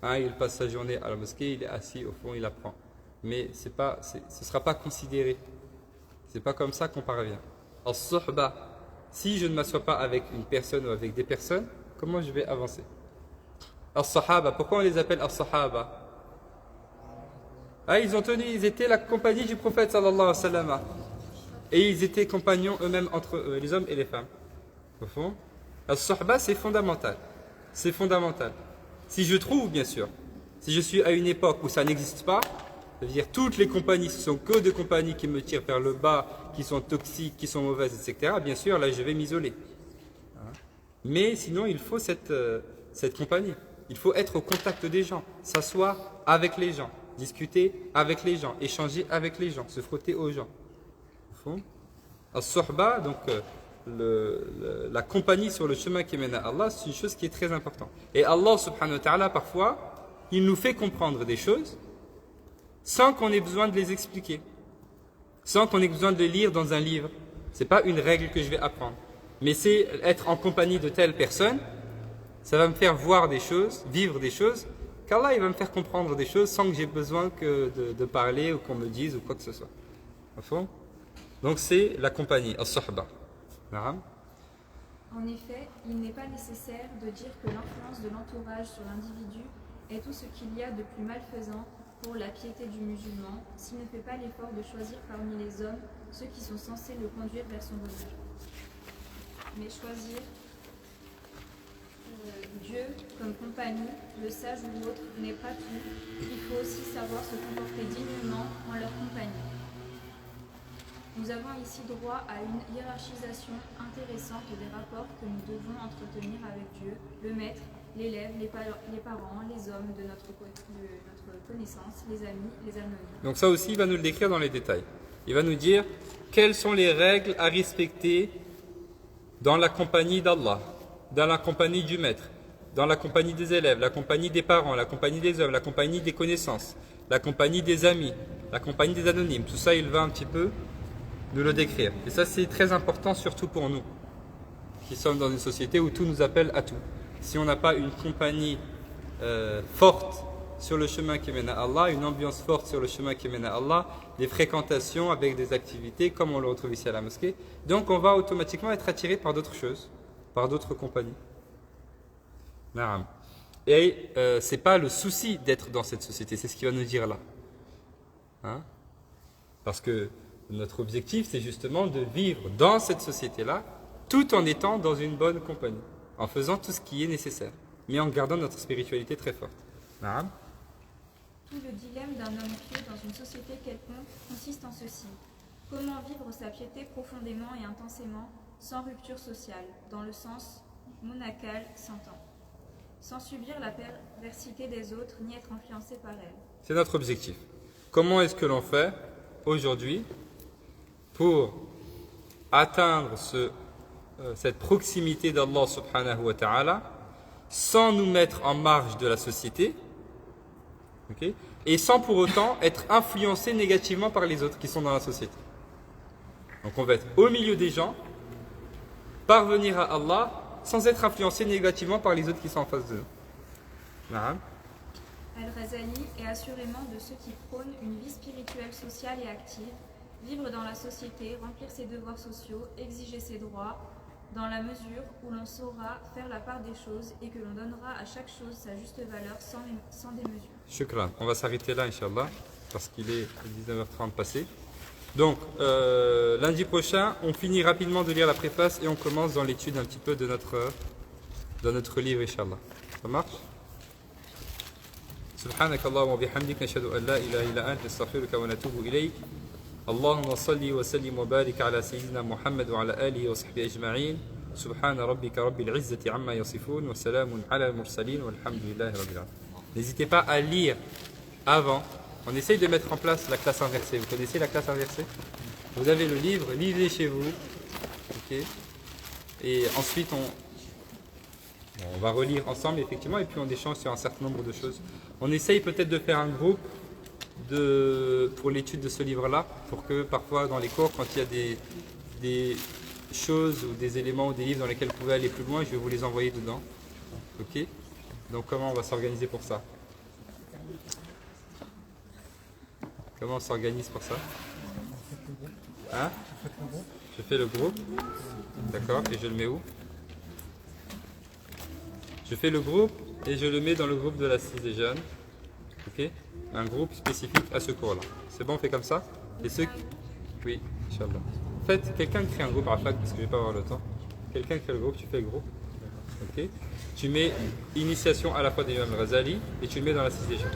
Hein, il passe sa journée à la mosquée, il est assis au fond, il apprend. Mais ce ne sera pas considéré. C'est pas comme ça qu'on parvient. As-suhba, si je ne m'assois pas avec une personne ou avec des personnes, comment je vais avancer? As-sahaba, pourquoi on les appelle as-sahaba? Ah, ils étaient la compagnie du prophète sallallahu alayhi wa sallam. Et ils étaient compagnons eux-mêmes entre eux, les hommes et les femmes. Au fond, as-suhba, c'est fondamental. C'est fondamental. Si je trouve, bien sûr, si je suis à une époque où ça n'existe pas, c'est-à-dire toutes les compagnies, ce sont que des compagnies qui me tirent vers le bas, qui sont toxiques, qui sont mauvaises, etc., bien sûr, là, je vais m'isoler. Mais sinon, il faut cette compagnie. Il faut être au contact des gens, s'asseoir avec les gens, discuter avec les gens, échanger avec les gens, se frotter aux gens. Au fond, as-suhba, donc la compagnie sur le chemin qui mène à Allah, c'est une chose qui est très importante. Et Allah subhanahu wa ta'ala, parfois, il nous fait comprendre des choses sans qu'on ait besoin de les expliquer, sans qu'on ait besoin de les lire dans un livre. Ce n'est pas une règle que je vais apprendre, mais c'est être en compagnie de telle personne, ça va me faire voir des choses, vivre des choses, qu'Allah il va me faire comprendre des choses sans que j'ai besoin que de parler ou qu'on me dise ou quoi que ce soit. Donc c'est la compagnie, as-suhba. En effet, il n'est pas nécessaire de dire que l'influence de l'entourage sur l'individu est tout ce qu'il y a de plus malfaisant pour la piété du musulman s'il ne fait pas l'effort de choisir parmi les hommes ceux qui sont censés le conduire vers son bonheur. Mais choisir Dieu comme compagnie, le sage ou l'autre, n'est pas tout. Il faut aussi savoir se comporter dignement en leur compagnie. Nous avons ici droit à une hiérarchisation intéressante des rapports que nous devons entretenir avec Dieu, le maître, l'élève, les parents, les hommes de notre connaissance, les amis, les anonymes. Donc ça aussi, il va nous le décrire dans les détails. Il va nous dire quelles sont les règles à respecter dans la compagnie d'Allah, dans la compagnie du maître, dans la compagnie des élèves, la compagnie des parents, la compagnie des hommes, la compagnie des connaissances, la compagnie des amis, la compagnie des anonymes. Tout ça, il va un petit peu nous le décrire. Et ça, c'est très important, surtout pour nous, qui sommes dans une société où tout nous appelle à tout. Si on n'a pas une compagnie forte sur le chemin qui mène à Allah, une ambiance forte sur le chemin qui mène à Allah, des fréquentations avec des activités comme on le retrouve ici à la mosquée, donc on va automatiquement être attiré par d'autres choses, par d'autres compagnies. Naam. Et c'est pas le souci d'être dans cette société, c'est ce qu'il va nous dire là. Hein? Parce que notre objectif, c'est justement de vivre dans cette société-là, tout en étant dans une bonne compagnie, en faisant tout ce qui est nécessaire, mais en gardant notre spiritualité très forte. Naam. Tout le dilemme d'un homme pieux dans une société quelconque consiste en ceci. Comment vivre sa piété profondément et intensément, sans rupture sociale, dans le sens monacal s'entend, sans subir la perversité des autres, ni être influencé par elle. C'est notre objectif. Comment est-ce que l'on fait aujourd'hui pour atteindre cette proximité d'Allah subhanahu wa ta'ala sans nous mettre en marge de la société, okay, et sans pour autant être influencé négativement par les autres qui sont dans la société. Donc on va être au milieu des gens, parvenir à Allah sans être influencé négativement par les autres qui sont en face de nous. Naam. Al-Razali est assurément de ceux qui prônent une vie spirituelle, sociale et active, vivre dans la société, remplir ses devoirs sociaux, exiger ses droits, dans la mesure où l'on saura faire la part des choses et que l'on donnera à chaque chose sa juste valeur sans démesure. Shukran. On va s'arrêter là, Inch'Allah, parce qu'il est 19h30 passé. Donc, lundi prochain, on finit rapidement de lire la préface et on commence dans l'étude un petit peu de notre livre, Inch'Allah. Ça marche? سبحانك اللهم وبحمدك نشهد أن لا إله إلا أنت نستغفرك ونتوب إليك اللهم صل وسلم وبارك على سيدنا محمد وعلى آله وصحبه أجمعين سبحان ربك رب العزة عما يصفون وسلام على المرسلين والحمد لله رب العالمين. N'hésitez pas à lire avant. On essaye de mettre en place la classe inversée. Vous connaissez la classe inversée? Vous avez le livre, lisez chez vous. Okay. Et ensuite, on va relire ensemble, effectivement, et puis on échange sur un certain nombre de choses. On essaye peut-être de faire un groupe pour l'étude de ce livre-là, pour que parfois dans les cours, quand il y a des choses ou des éléments ou des livres dans lesquels vous pouvez aller plus loin, je vais vous les envoyer dedans. Ok? Donc comment on va s'organiser pour ça? Comment on s'organise pour ça? Hein? Je fais le groupe. D'accord? Et je le mets où? Je fais le groupe et je le mets dans le groupe de la CIS des jeunes. Ok? Un groupe spécifique à ce cours-là. C'est bon, on fait comme ça? Et ceux qui... Oui, Inch'Allah. En fait, quelqu'un crée un groupe à FAC parce que je ne vais pas avoir le temps. Quelqu'un crée le groupe, tu fais le groupe. Ok? Tu mets initiation à la fois d'Imam Razali et tu le mets dans la CIS des jeunes.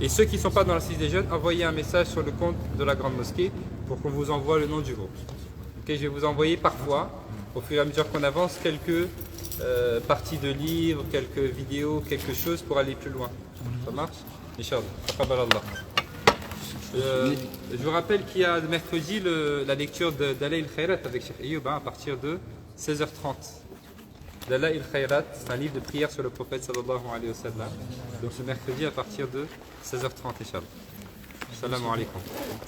Et ceux qui ne sont pas dans la CIS des jeunes, envoyez un message sur le compte de la Grande Mosquée pour qu'on vous envoie le nom du groupe. Ok? Je vais vous envoyer parfois, au fur et à mesure qu'on avance, quelques parties de livres, quelques vidéos, quelque chose pour aller plus loin. Ça marche? Inch'Allah. Taqabbalallah. Je vous rappelle qu'il y a mercredi la lecture d'Alay il-Khayrat avec Cheikh Ayoub à partir de 16h30. Dalay il-Khayrat, c'est un livre de prière sur le prophète sallallahu alayhi wa sallam. Donc ce mercredi à partir de 16h30, Inch'Allah. Salam alaikum.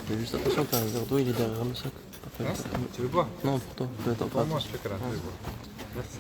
Mais juste attention, t'as un verre d'eau, il est derrière le sac. Hein? Tu veux boire? Non, pour toi. Pour moi, je te câlin, je veux boire. Merci.